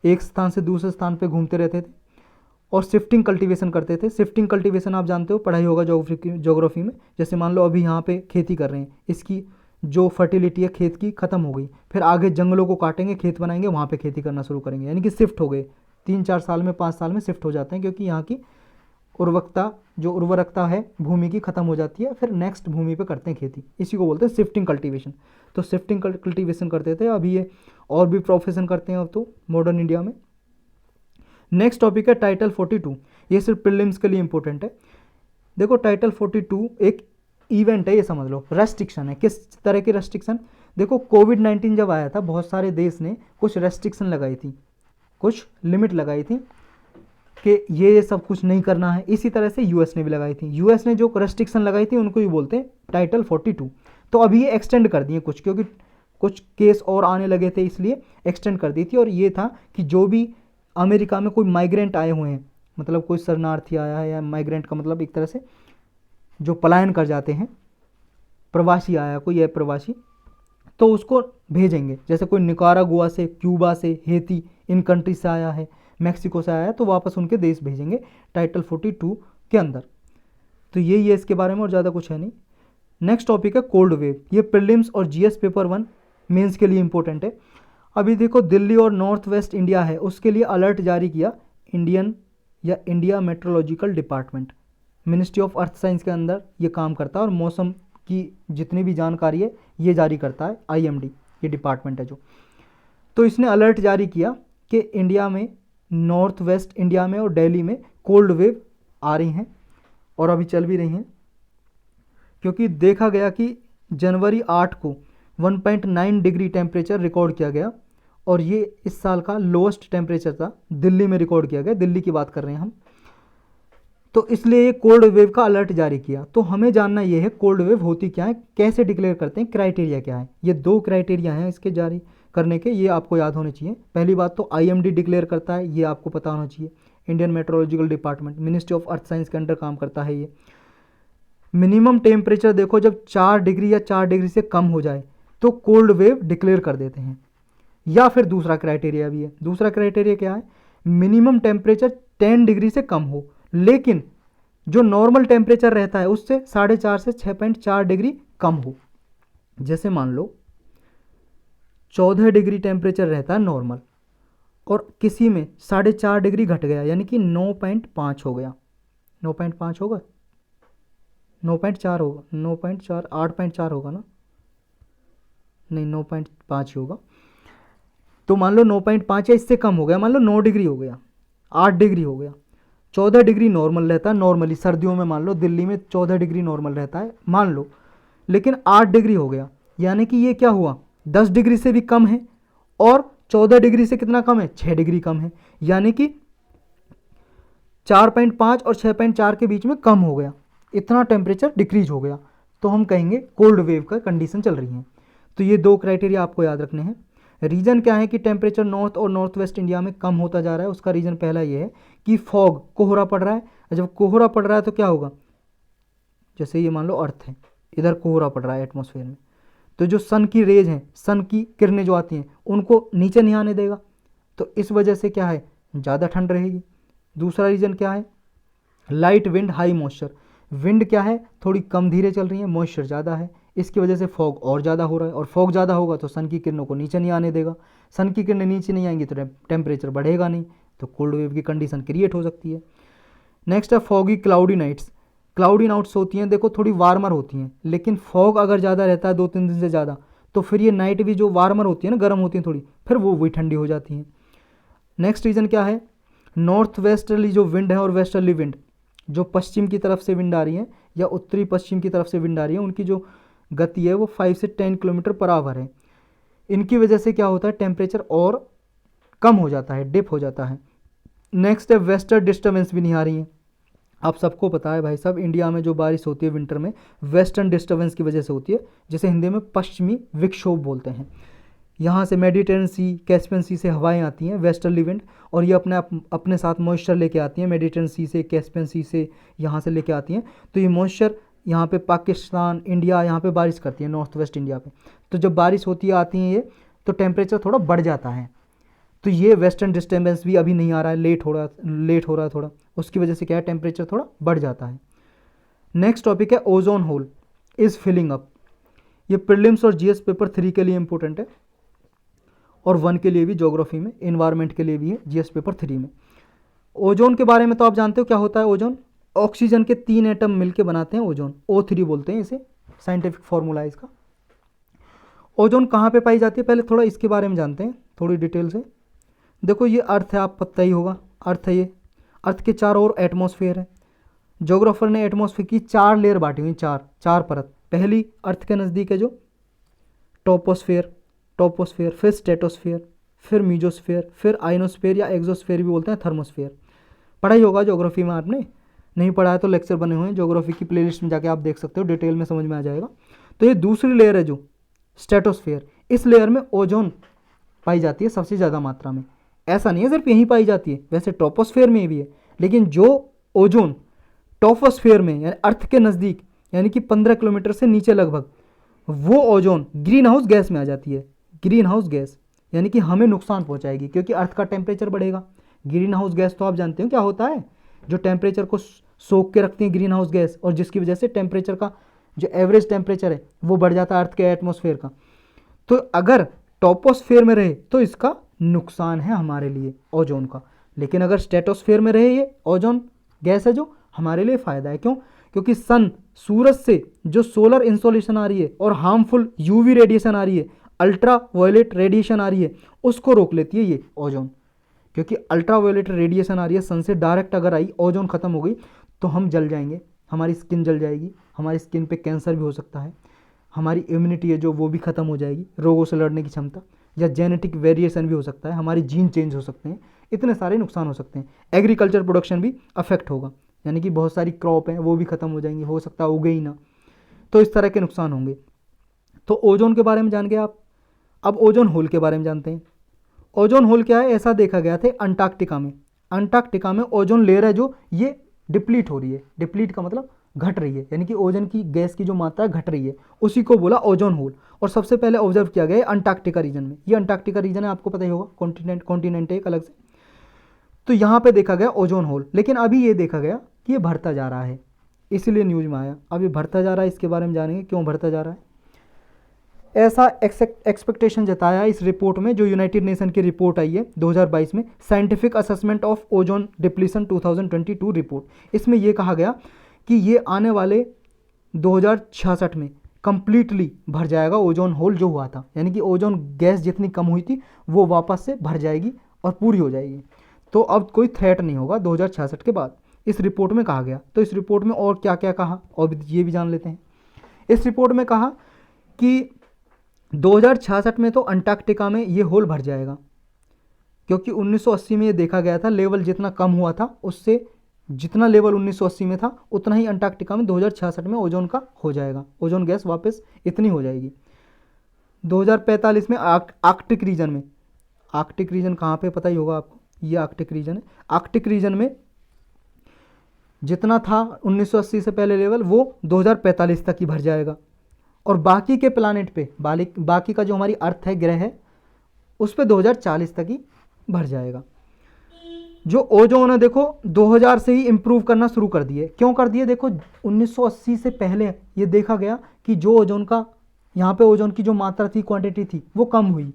S1: एक स्थान से दूसरे स्थान पे घूमते रहते थे, और शिफ्टिंग कल्टीवेशन करते थे। शिफ्टिंग कल्टीवेशन आप जानते हो, पढ़ाई होगा ज्योग्राफी में। जैसे मान लो अभी यहाँ पे खेती कर रहे हैं, इसकी जो फर्टिलिटी है खेत की ख़त्म हो गई, फिर आगे जंगलों को काटेंगे, खेत बनाएंगे, वहाँ पे खेती करना शुरू करेंगे, यानी कि शिफ्ट हो गए। 3-4 साल में, 5 साल में शिफ्ट हो जाते हैं, क्योंकि यहाँ की उर्वरकता है भूमि की ख़त्म हो जाती है, फिर नेक्स्ट भूमि पे करते हैं खेती। इसी को बोलते हैं शिफ्टिंग कल्टीवेशन। तो शिफ्टिंग कल्टीवेशन करते थे, अभी ये और भी प्रोफेशन करते हैं अब तो मॉडर्न इंडिया में। नेक्स्ट टॉपिक है टाइटल 42। ये सिर्फ प्रीलिम्स के लिए इंपॉर्टेंट है। देखो टाइटल 42 एक इवेंट है, ये समझ लो, रेस्ट्रिक्शन है। किस तरह की रेस्ट्रिक्शन? देखो कोविड-19 जब आया था, बहुत सारे देश ने कुछ रेस्ट्रिक्शन लगाई थी, कुछ लिमिट लगाई थी कि ये सब कुछ नहीं करना है। इसी तरह से यूएस ने भी लगाई थी। यूएस ने जो रेस्ट्रिक्शन लगाई थी उनको ही बोलते हैं टाइटल 42। तो अभी ये एक्सटेंड कर दिए कुछ, क्योंकि कुछ केस और आने लगे थे, इसलिए एक्सटेंड कर दी थी। और ये था कि जो भी अमेरिका में कोई माइग्रेंट आए हुए हैं, मतलब कोई शरणार्थी आया है, या माइग्रेंट का मतलब एक तरह से जो पलायन कर जाते हैं, प्रवासी आया कोई है प्रवासी, तो उसको भेजेंगे। जैसे कोई निकारागुआ से, क्यूबा से, हेती, इन कंट्री से आया है, मैक्सिको से आया है, तो वापस उनके देश भेजेंगे टाइटल 42 के अंदर। तो यही है इसके बारे में, और ज़्यादा कुछ है नहीं। नेक्स्ट टॉपिक है कोल्ड वेव। ये प्रीलिम्स और GS पेपर 1 मेंस के लिए इंपॉर्टेंट है। अभी देखो दिल्ली और नॉर्थ वेस्ट इंडिया है, उसके लिए अलर्ट जारी किया India meteorological department, ministry of earth science के अंदर ये काम करता है, और मौसम की जितनी भी जानकारी है ये जारी करता है IMD, ये डिपार्टमेंट है जो। तो इसने अलर्ट जारी किया कि इंडिया में, नॉर्थ वेस्ट इंडिया में और दिल्ली में कोल्ड वेव आ रही हैं, और अभी चल भी रही हैं। क्योंकि देखा गया कि जनवरी 8 को 1.9 डिग्री टेम्परेचर रिकॉर्ड किया गया, और ये इस साल का लोएस्ट टेम्परेचर था, दिल्ली में रिकॉर्ड किया गया। दिल्ली की बात कर रहे हैं हम। तो इसलिए ये कोल्ड वेव का अलर्ट जारी किया। तो हमें जानना ये है कोल्ड वेव होती क्या है, कैसे डिक्लेयर करते हैं, क्राइटेरिया क्या है। ये 2 क्राइटेरिया हैं इसके जारी करने के, ये आपको याद होने चाहिए। पहली बात तो IMD डिक्लेयर करता है, ये आपको पता होना चाहिए। Indian meteorological department, ministry of earth science के अंडर काम करता है ये। मिनिमम टेम्परेचर देखो जब 4 डिग्री या 4 डिग्री से कम हो जाए तो कोल्ड वेव डिक्लेयर कर देते हैं। या फिर दूसरा क्राइटेरिया भी है। दूसरा क्राइटेरिया क्या है, मिनिमम टेम्परेचर 10 डिग्री से कम हो, लेकिन जो नॉर्मल टेम्परेचर रहता है उससे 4.5 से 6.4 डिग्री कम हो। जैसे मान लो 14 डिग्री टेम्परेचर रहता है नॉर्मल, और किसी में 4.5 डिग्री घट गया, यानी कि 9.5 हो गया। 9.5 होगा, 9.4 होगा, 9.4, 8.4 होगा ना, नहीं 9.5 ही होगा। तो मान लो 9.5 या इससे कम हो गया, मान लो 9 डिग्री हो गया, 8 डिग्री हो गया। 14 डिग्री नॉर्मल रहता है नॉर्मली, सर्दियों में मान लो दिल्ली में 14 डिग्री नॉर्मल रहता है मान लो, लेकिन 8 डिग्री हो गया, यानी कि ये क्या हुआ, 10 डिग्री से भी कम है, और 14 डिग्री से कितना कम है, 6 डिग्री कम है, यानी कि 4.5 और 6.4 के बीच में कम हो गया, इतना टेम्परेचर डिक्रीज हो गया, तो हम कहेंगे कोल्ड वेव का कंडीशन चल रही है। तो ये 2 क्राइटेरिया आपको याद रखने हैं। रीज़न क्या है कि टेम्परेचर नॉर्थ और नॉर्थ वेस्ट इंडिया में कम होता जा रहा है, उसका रीज़न पहला ये है कि फॉग, कोहरा पड़ रहा है। जब कोहरा पड़ रहा है तो क्या होगा, जैसे ये मान लो अर्थ है, इधर कोहरा पड़ रहा है एटमॉस्फेयर में, तो जो सन की रेज हैं, सन की किरणें जो आती हैं उनको नीचे नहीं आने देगा, तो इस वजह से क्या है, ज़्यादा ठंड रहेगी। दूसरा रीज़न क्या है, light wind high moisture, wind क्या है, थोड़ी कम धीरे चल रही है, मॉइस्चर ज़्यादा है, इसकी वजह से फॉग और ज़्यादा हो रहा है, और फॉग ज़्यादा होगा तो सन की किरणों को नीचे नहीं आने देगा, सन की किरणें नीचे नहीं आएंगी तो टेम्परेचर बढ़ेगा नहीं, तो कोल्ड वेव की कंडीशन क्रिएट हो सकती है। नेक्स्ट है foggy cloudy nights. Cloudy nights होती हैं देखो थोड़ी वार्मर होती हैं, लेकिन फॉग अगर ज़्यादा रहता है 2-3 दिन से ज़्यादा, तो फिर ये नाइट भी जो वार्मर होती है ना, गर्म होती हैं थोड़ी, फिर वो भी ठंडी हो जाती हैं। नेक्स्ट रीज़न क्या है, नॉर्थ वेस्टर्ली जो विंड है और वेस्टर्ली विंड, जो पश्चिम की तरफ से विंड आ रही है या उत्तरी पश्चिम की तरफ से विंड आ रही है, उनकी जो गति है वो 5 से 10 किलोमीटर पर आवर है। इनकी वजह से क्या होता है, टेम्परेचर और कम हो जाता है, डिप हो जाता है। नेक्स्ट है वेस्टर्न डिस्टर्बेंस भी नहीं आ रही है। आप सबको पता है भाई साहब, इंडिया में जो बारिश होती है विंटर में वेस्टर्न डिस्टर्बेंस की वजह से होती है, जिसे हिंदी में पश्चिमी विक्षोभ बोलते हैं। यहाँ से मेडिटेरेनियन सी, कैस्पियन सी से हवाएं आती हैं वेस्टर्ली विंड, और ये अपने साथ मॉइस्चर लेके आती हैं, मेडिटेरेनियन सी से, कैस्पियन सी से यहाँ से लेके आती हैं। तो ये मॉइस्चर यहाँ पे पाकिस्तान, इंडिया, यहाँ पे बारिश करती है, नॉर्थ वेस्ट इंडिया पे। तो जब बारिश होती है, आती है ये, तो टेम्परेचर थोड़ा बढ़ जाता है। तो ये वेस्टर्न डिस्टर्बेंस भी अभी नहीं आ रहा है, लेट हो रहा है थोड़ा, उसकी वजह से क्या है, टेम्परेचर थोड़ा बढ़ जाता है। नेक्स्ट टॉपिक है ozone hole is filling up. ये प्रीलिम्स और GS पेपर 3 के लिए इंपॉर्टेंट है, और 1 के लिए भी, ज्योग्राफी में, इन्वायरमेंट के लिए भी है, GS पेपर 3 में। ओजोन के बारे में तो आप जानते हो क्या होता है ओजोन, ऑक्सीजन के 3 एटम मिलके बनाते हैं ओजोन, O3 बोलते हैं इसे, साइंटिफिक फॉर्मूला है इसका। ओजोन कहाँ पे पाई जाती है, पहले थोड़ा इसके बारे में जानते हैं थोड़ी डिटेल से। देखो ये अर्थ है, आप पता ही होगा, अर्थ है ये, अर्थ के चारों ओर एटमॉस्फेयर है। जोग्राफर ने एटमॉस्फेयर की 4 लेयर बांटी हुई, चार परत। पहली अर्थ के नज़दीक है जो टोपोस्फेयर, फिर स्ट्रेटोस्फेयर, फिर मीजोस्फेयर, फिर आइनोस्फेयर या एक्सोस्फेयर भी बोलते हैं, थर्मोस्फेयर। पढ़ा ही होगा ज्योग्राफी में आपने, नहीं पढ़ा है तो लेक्चर बने हुए हैं ज्योग्राफी की प्लेलिस्ट में जाके आप देख सकते हो, डिटेल में समझ में आ जाएगा। तो ये दूसरी लेयर है जो स्ट्रेटोस्फेयर, इस लेयर में ओजोन पाई जाती है सबसे ज़्यादा मात्रा में। ऐसा नहीं है सिर्फ यहीं पाई जाती है, वैसे ट्रोपोस्फेयर में भी है, लेकिन जो ओजोन टॉपोस्फेयर में यानी अर्थ के नज़दीक, यानी कि 15 किलोमीटर से नीचे लगभग, वो ओजोन ग्रीन हाउस गैस में आ जाती है। ग्रीन हाउस गैस यानी कि हमें नुकसान पहुंचाएगी, क्योंकि अर्थ का टेम्परेचर बढ़ेगा। ग्रीन हाउस गैस तो आप जानते हो क्या होता है, जो टेम्परेचर को सोख के रखती है ग्रीन हाउस गैस, और जिसकी वजह से टेम्परेचर का जो एवरेज टेम्परेचर है वो बढ़ जाता है अर्थ के एटमॉस्फेयर का। तो अगर टॉपोस्फेयर में रहे तो इसका नुकसान है हमारे लिए ओजोन का, लेकिन अगर स्ट्रेटोस्फेयर में रहे ये ओजोन गैस है जो, हमारे लिए फ़ायदा है। क्यों? क्योंकि सन, सूरज से जो सोलर इंसोलेशन आ रही है और हार्मफुल यूवी रेडिएशन आ रही है, अल्ट्रा वायलेट रेडिएशन आ रही है, उसको रोक लेती है ये ओजोन। क्योंकि अल्ट्रा वायलेट रेडिएशन आ रही है सन से डायरेक्ट, अगर आई, ओजोन ख़त्म हो गई तो हम जल जाएंगे, हमारी स्किन जल जाएगी, हमारी स्किन पे कैंसर भी हो सकता है, हमारी इम्यूनिटी है जो वो भी ख़त्म हो जाएगी, रोगों से लड़ने की क्षमता, या जेनेटिक वेरिएशन भी हो सकता है, हमारी जीन चेंज हो सकते हैं, इतने सारे नुकसान हो सकते हैं। एग्रीकल्चर प्रोडक्शन भी अफेक्ट होगा, यानी कि बहुत सारी क्रॉप हैं वो भी ख़त्म हो जाएंगी, हो सकता है उगे ही ना, तो इस तरह के नुकसान होंगे। तो ओजोन के बारे में जान गए आप। अब ओजोन होल के बारे में जानते हैं। ओजोन होल क्या है, ऐसा देखा गया था अंटार्कटिका में। अंटार्कटिका में ओजोन लेयर है जो ये डिप्लीट हो रही है, डिप्लीट का मतलब घट रही है, यानी कि ओजोन की गैस की जो मात्रा घट रही है, उसी को बोला ओजोन होल। और सबसे पहले ऑब्जर्व किया गया है अंटार्कटिका रीजन में। ये अंटार्कटिका रीजन है, आपको पता ही होगा, कॉन्टिनेंट है एक अलग से। तो यहाँ पे देखा गया ओजोन होल, लेकिन अभी ये देखा गया कि ये बढ़ता जा रहा है, इसलिए न्यूज में आया। अब ये बढ़ता जा रहा है, इसके बारे में जानेंगे क्यों बढ़ता जा रहा है। ऐसा एक्सपेक्टेशन जताया इस रिपोर्ट में, जो यूनाइटेड नेशन की रिपोर्ट आई है 2022 में, scientific assessment of ozone depletion 2022 report. इसमें यह कहा गया कि ये आने वाले 2066 में कंप्लीटली भर जाएगा ओजोन होल जो हुआ था, यानी कि ओजोन गैस जितनी कम हुई थी वो वापस से भर जाएगी और पूरी हो जाएगी। तो अब कोई थ्रेट नहीं होगा 2066 के बाद, इस रिपोर्ट में कहा गया। तो इस रिपोर्ट में और क्या क्या कहा, और ये भी जान लेते हैं। इस रिपोर्ट में कहा कि 2066 में तो अंटार्कटिका में ये होल भर जाएगा, क्योंकि 1980 में ये देखा गया था लेवल जितना कम हुआ था, उससे जितना लेवल 1980 में था उतना ही अंटार्कटिका में 2066 में ओजोन का हो जाएगा, ओजोन गैस वापस इतनी हो जाएगी। 2045 में आर्कटिक रीजन में, आर्कटिक रीजन कहाँ पे पता ही होगा आपको, ये आर्कटिक रीजन है। आर्कटिक रीजन में जितना था 1980 से पहले लेवल वो 2045 तक ही भर जाएगा। और बाकी के प्लानिट पे, बाकी का जो हमारी अर्थ है, ग्रह है, उस पे 2040 तक ही भर जाएगा। जो ओजोन है देखो 2000 से ही इंप्रूव करना शुरू कर दिए। क्यों कर दिए, देखो 1980 से पहले ये देखा गया कि जो ओजोन का यहाँ पे ओजोन की जो मात्रा थी, क्वांटिटी थी, वो कम हुई।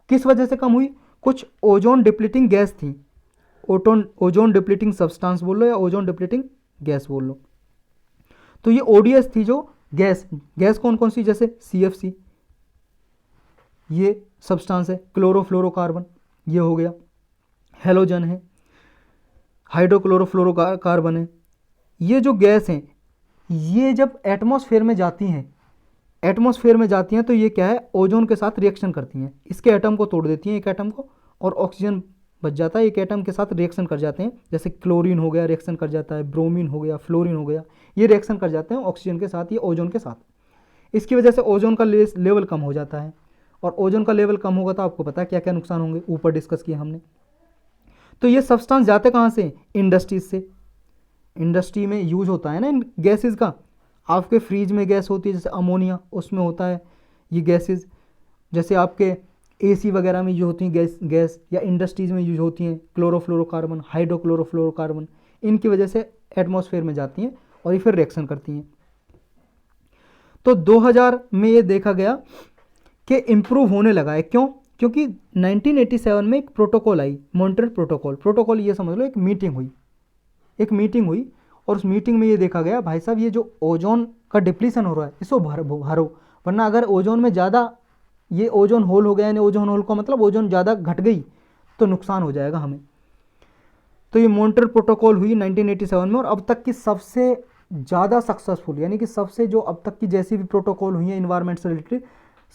S1: किस वजह से कम हुई, कुछ ओजोन डिप्लीटिंग गैस थी, ओजोन डिप्लीटिंग सब्सटेंस बोल लो या ओजोन डिप्लीटिंग गैस बोल लो। तो ये ओडीएस थी जो गैस कौन कौन सी, जैसे CFC, ये सब्सटेंस है, क्लोरोफ्लोरोकार्बन ये हो गया, हेलोजन है, हाइड्रोक्लोरोफ्लोरोकार्बन है। ये जो गैस हैं ये जब एटमॉस्फेयर में जाती हैं तो ये क्या है, ओजोन के साथ रिएक्शन करती हैं, इसके एटम को तोड़ देती हैं, एक एटम को, और ऑक्सीजन बच जाता है, एक एटम के साथ रिएक्शन कर जाते हैं। जैसे क्लोरीन हो गया रिएक्शन कर जाता है, ब्रोमीन हो गया, फ्लोरीन हो गया, ये रिएक्शन कर जाते हैं ऑक्सीजन के साथ, ये ओजोन के साथ। इसकी वजह से ओजोन का लेवल कम हो जाता है, और ओजोन का लेवल कम होगा तो आपको पता है क्या क्या नुकसान होंगे, ऊपर डिस्कस किया हमने। तो ये सब्सटेंस जाते कहाँ से, इंडस्ट्रीज से। इंडस्ट्री में यूज होता है ना इन गैसेज का, आपके फ्रिज में गैस होती है जैसे अमोनिया, उसमें होता है ये गैसेज। जैसे आपके AC वगैरह में यूज होती हैं गैस, या इंडस्ट्रीज में यूज होती हैं क्लोरोफ्लोरोकार्बन, हाइड्रोक्लोरोफ्लोरोकार्बन, इनकी वजह से एटमॉस्फेयर में जाती हैं और ये फिर रिएक्शन करती हैं। तो 2000 में ये देखा गया कि इम्प्रूव होने लगा है। क्यों, क्योंकि 1987 में एक प्रोटोकॉल आई, मॉन्ट्रियल प्रोटोकॉल ये समझ लो एक मीटिंग हुई, और उस मीटिंग में ये देखा गया भाई साहब ये जो ओजोन का डिप्लीशन हो रहा है इसको भरो, वरना अगर ओजोन में ज़्यादा ये ओजोन होल हो गया, यानी ओजोन होल का मतलब ओजोन ज़्यादा घट गई तो नुकसान हो जाएगा हमें। तो ये मॉन्ट्रियल प्रोटोकॉल हुई 1987 में, और अब तक की सबसे ज़्यादा सक्सेसफुल, यानी कि सबसे जो अब तक की जैसी भी प्रोटोकॉल हुई है इन्वायरमेंट से रिलेटेड,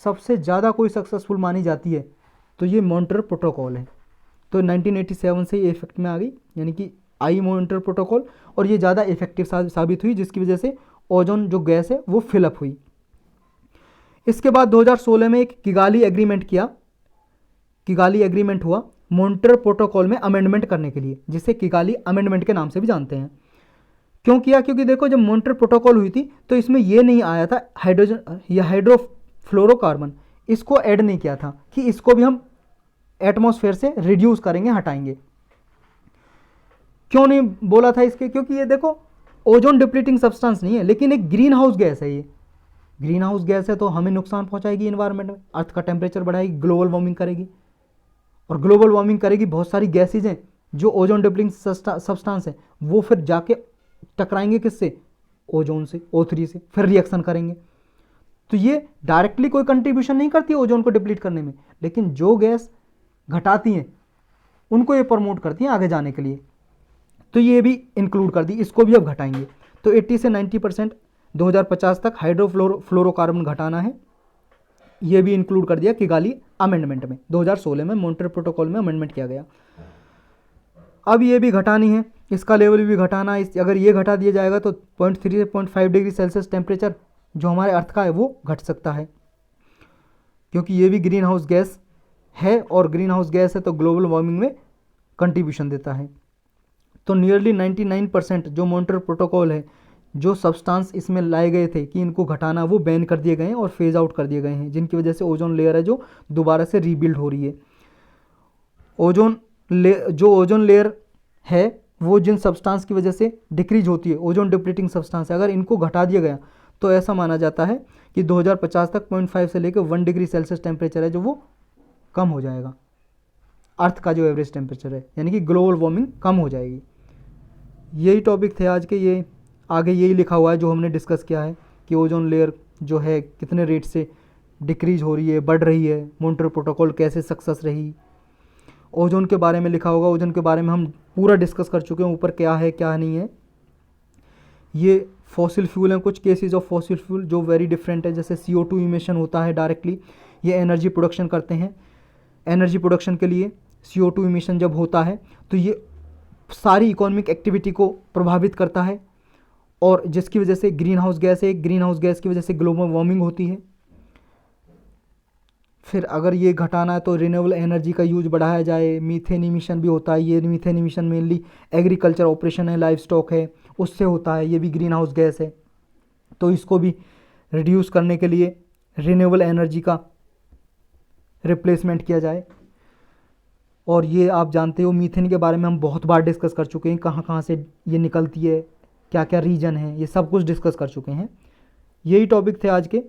S1: सबसे ज़्यादा कोई सक्सेसफुल मानी जाती है तो ये मॉन्ट्रियल प्रोटोकॉल है। तो 1987 से ये इफेक्ट में आ गई, यानी कि आई मॉन्ट्रियल प्रोटोकॉल, और ये ज़्यादा इफेक्टिव साबित हुई, जिसकी वजह से ओजोन जो गैस है वो फिलअप हुई। इसके बाद 2016 में एक किगाली एग्रीमेंट हुआ मॉन्ट्रियल प्रोटोकॉल में अमेंडमेंट करने के लिए, जिसे किगाली अमेंडमेंट के नाम से भी जानते हैं। क्यों किया, क्योंकि देखो जब मॉन्ट्रियल प्रोटोकॉल हुई थी तो इसमें ये नहीं आया था हाइड्रोजन या हाइड्रोफ्लोरोकार्बन, इसको ऐड नहीं किया था कि इसको भी हम एटमॉस्फेयर से रिड्यूस करेंगे, हटाएंगे। क्यों नहीं बोला था इसके, क्योंकि ये देखो ओजोन डिप्लीटिंग सब्सटेंस नहीं है, लेकिन एक ग्रीन हाउस गैस है। ये ग्रीन हाउस गैस है तो हमें नुकसान पहुंचाएगी इन्वायरमेंट में, अर्थ का टेम्परेचर बढ़ाएगी, ग्लोबल वार्मिंग करेगी, और ग्लोबल वार्मिंग करेगी, बहुत सारी गैसेज हैं जो ओजोन डिप्लीटिंग सब्सटेंस है, वो फिर जाके टकराएंगे किससे, ओजोन से, O3 से, फिर रिएक्शन करेंगे। तो ये डायरेक्टली कोई कंट्रीब्यूशन नहीं करती है ओजोन को डिप्लीट करने में, लेकिन जो गैस घटाती हैं उनको ये प्रमोट करती हैं आगे जाने के लिए। तो ये भी इंक्लूड कर दी, इसको भी अब घटाएंगे। तो 80 से 90% 2050 तक हाइड्रोफ्लोरोकार्बन घटाना है, ये भी इंक्लूड कर दिया किगाली अमेंडमेंट में। 2016 में मॉन्ट्रियल प्रोटोकॉल में अमेंडमेंट किया गया। अब ये भी घटानी है इसका लेवल भी घटाना, अगर ये घटा दिया जाएगा तो 0.3 से 0.5 डिग्री सेल्सियस टेम्परेचर जो हमारे अर्थ का है वो घट सकता है, क्योंकि ये भी ग्रीन हाउस गैस है, और ग्रीन हाउस गैस है तो ग्लोबल वार्मिंग में कंट्रीब्यूशन देता है। तो नियरली 99% जो मॉन्ट्रियल प्रोटोकॉल है, जो सब्सटेंस इसमें लाए गए थे कि इनको घटाना, वो बैन कर दिए गए हैं और फेज आउट कर दिए गए हैं, जिनकी वजह से ओजोन लेयर है जो दोबारा से रीबिल्ड हो रही है। जो ओजोन लेयर है वो जिन सब्सटेंस की वजह से डिक्रीज होती है, ओजोन डिप्लीटिंग सब्सटेंस है, अगर इनको घटा दिया गया तो ऐसा माना जाता है कि 2050 तक 0.5 से लेकर 1 डिग्री सेल्सियस टेम्परेचर है जो वो कम हो जाएगा, अर्थ का जो एवरेज टेम्परेचर है, यानी कि ग्लोबल वार्मिंग कम हो जाएगी। यही टॉपिक थे आज के, ये आगे यही लिखा हुआ है जो हमने डिस्कस किया है कि ओजोन लेयर जो है कितने रेट से डिक्रीज हो रही है, बढ़ रही है, मॉन्ट्रियल प्रोटोकॉल कैसे सक्सेस रही। ओजोन के बारे में लिखा होगा, ओजोन के बारे में हम पूरा डिस्कस कर चुके हैं, ऊपर क्या है क्या नहीं है। ये फॉसिल फ्यूल हैं, कुछ केसेस ऑफ फॉसिल फ्यूल जो वेरी डिफरेंट है, जैसे CO2 इमिशन होता है डायरेक्टली, ये एनर्जी प्रोडक्शन करते हैं। एनर्जी प्रोडक्शन के लिए CO2 इमिशन जब होता है तो ये सारी इकोनॉमिक एक्टिविटी को प्रभावित करता है, और जिसकी वजह से ग्रीन हाउस गैस है, ग्रीन हाउस गैस की वजह से ग्लोबल वार्मिंग होती है। फिर अगर ये घटाना है तो रिन्यूएबल एनर्जी का यूज बढ़ाया जाए। मीथेन इमिशन भी होता है, ये methane emission mainly agriculture operation है, लाइव स्टॉक है, उससे होता है, ये भी ग्रीन हाउस गैस है। तो इसको भी रिड्यूस करने के लिए रिन्यूएबल एनर्जी का रिप्लेसमेंट किया जाए। और ये आप जानते हो मीथेन के बारे में हम बहुत बार डिस्कस कर चुके हैं, कहाँ कहाँ से ये निकलती है, क्या क्या रीजन है, ये सब कुछ डिस्कस कर चुके हैं। यही टॉपिक थे आज के।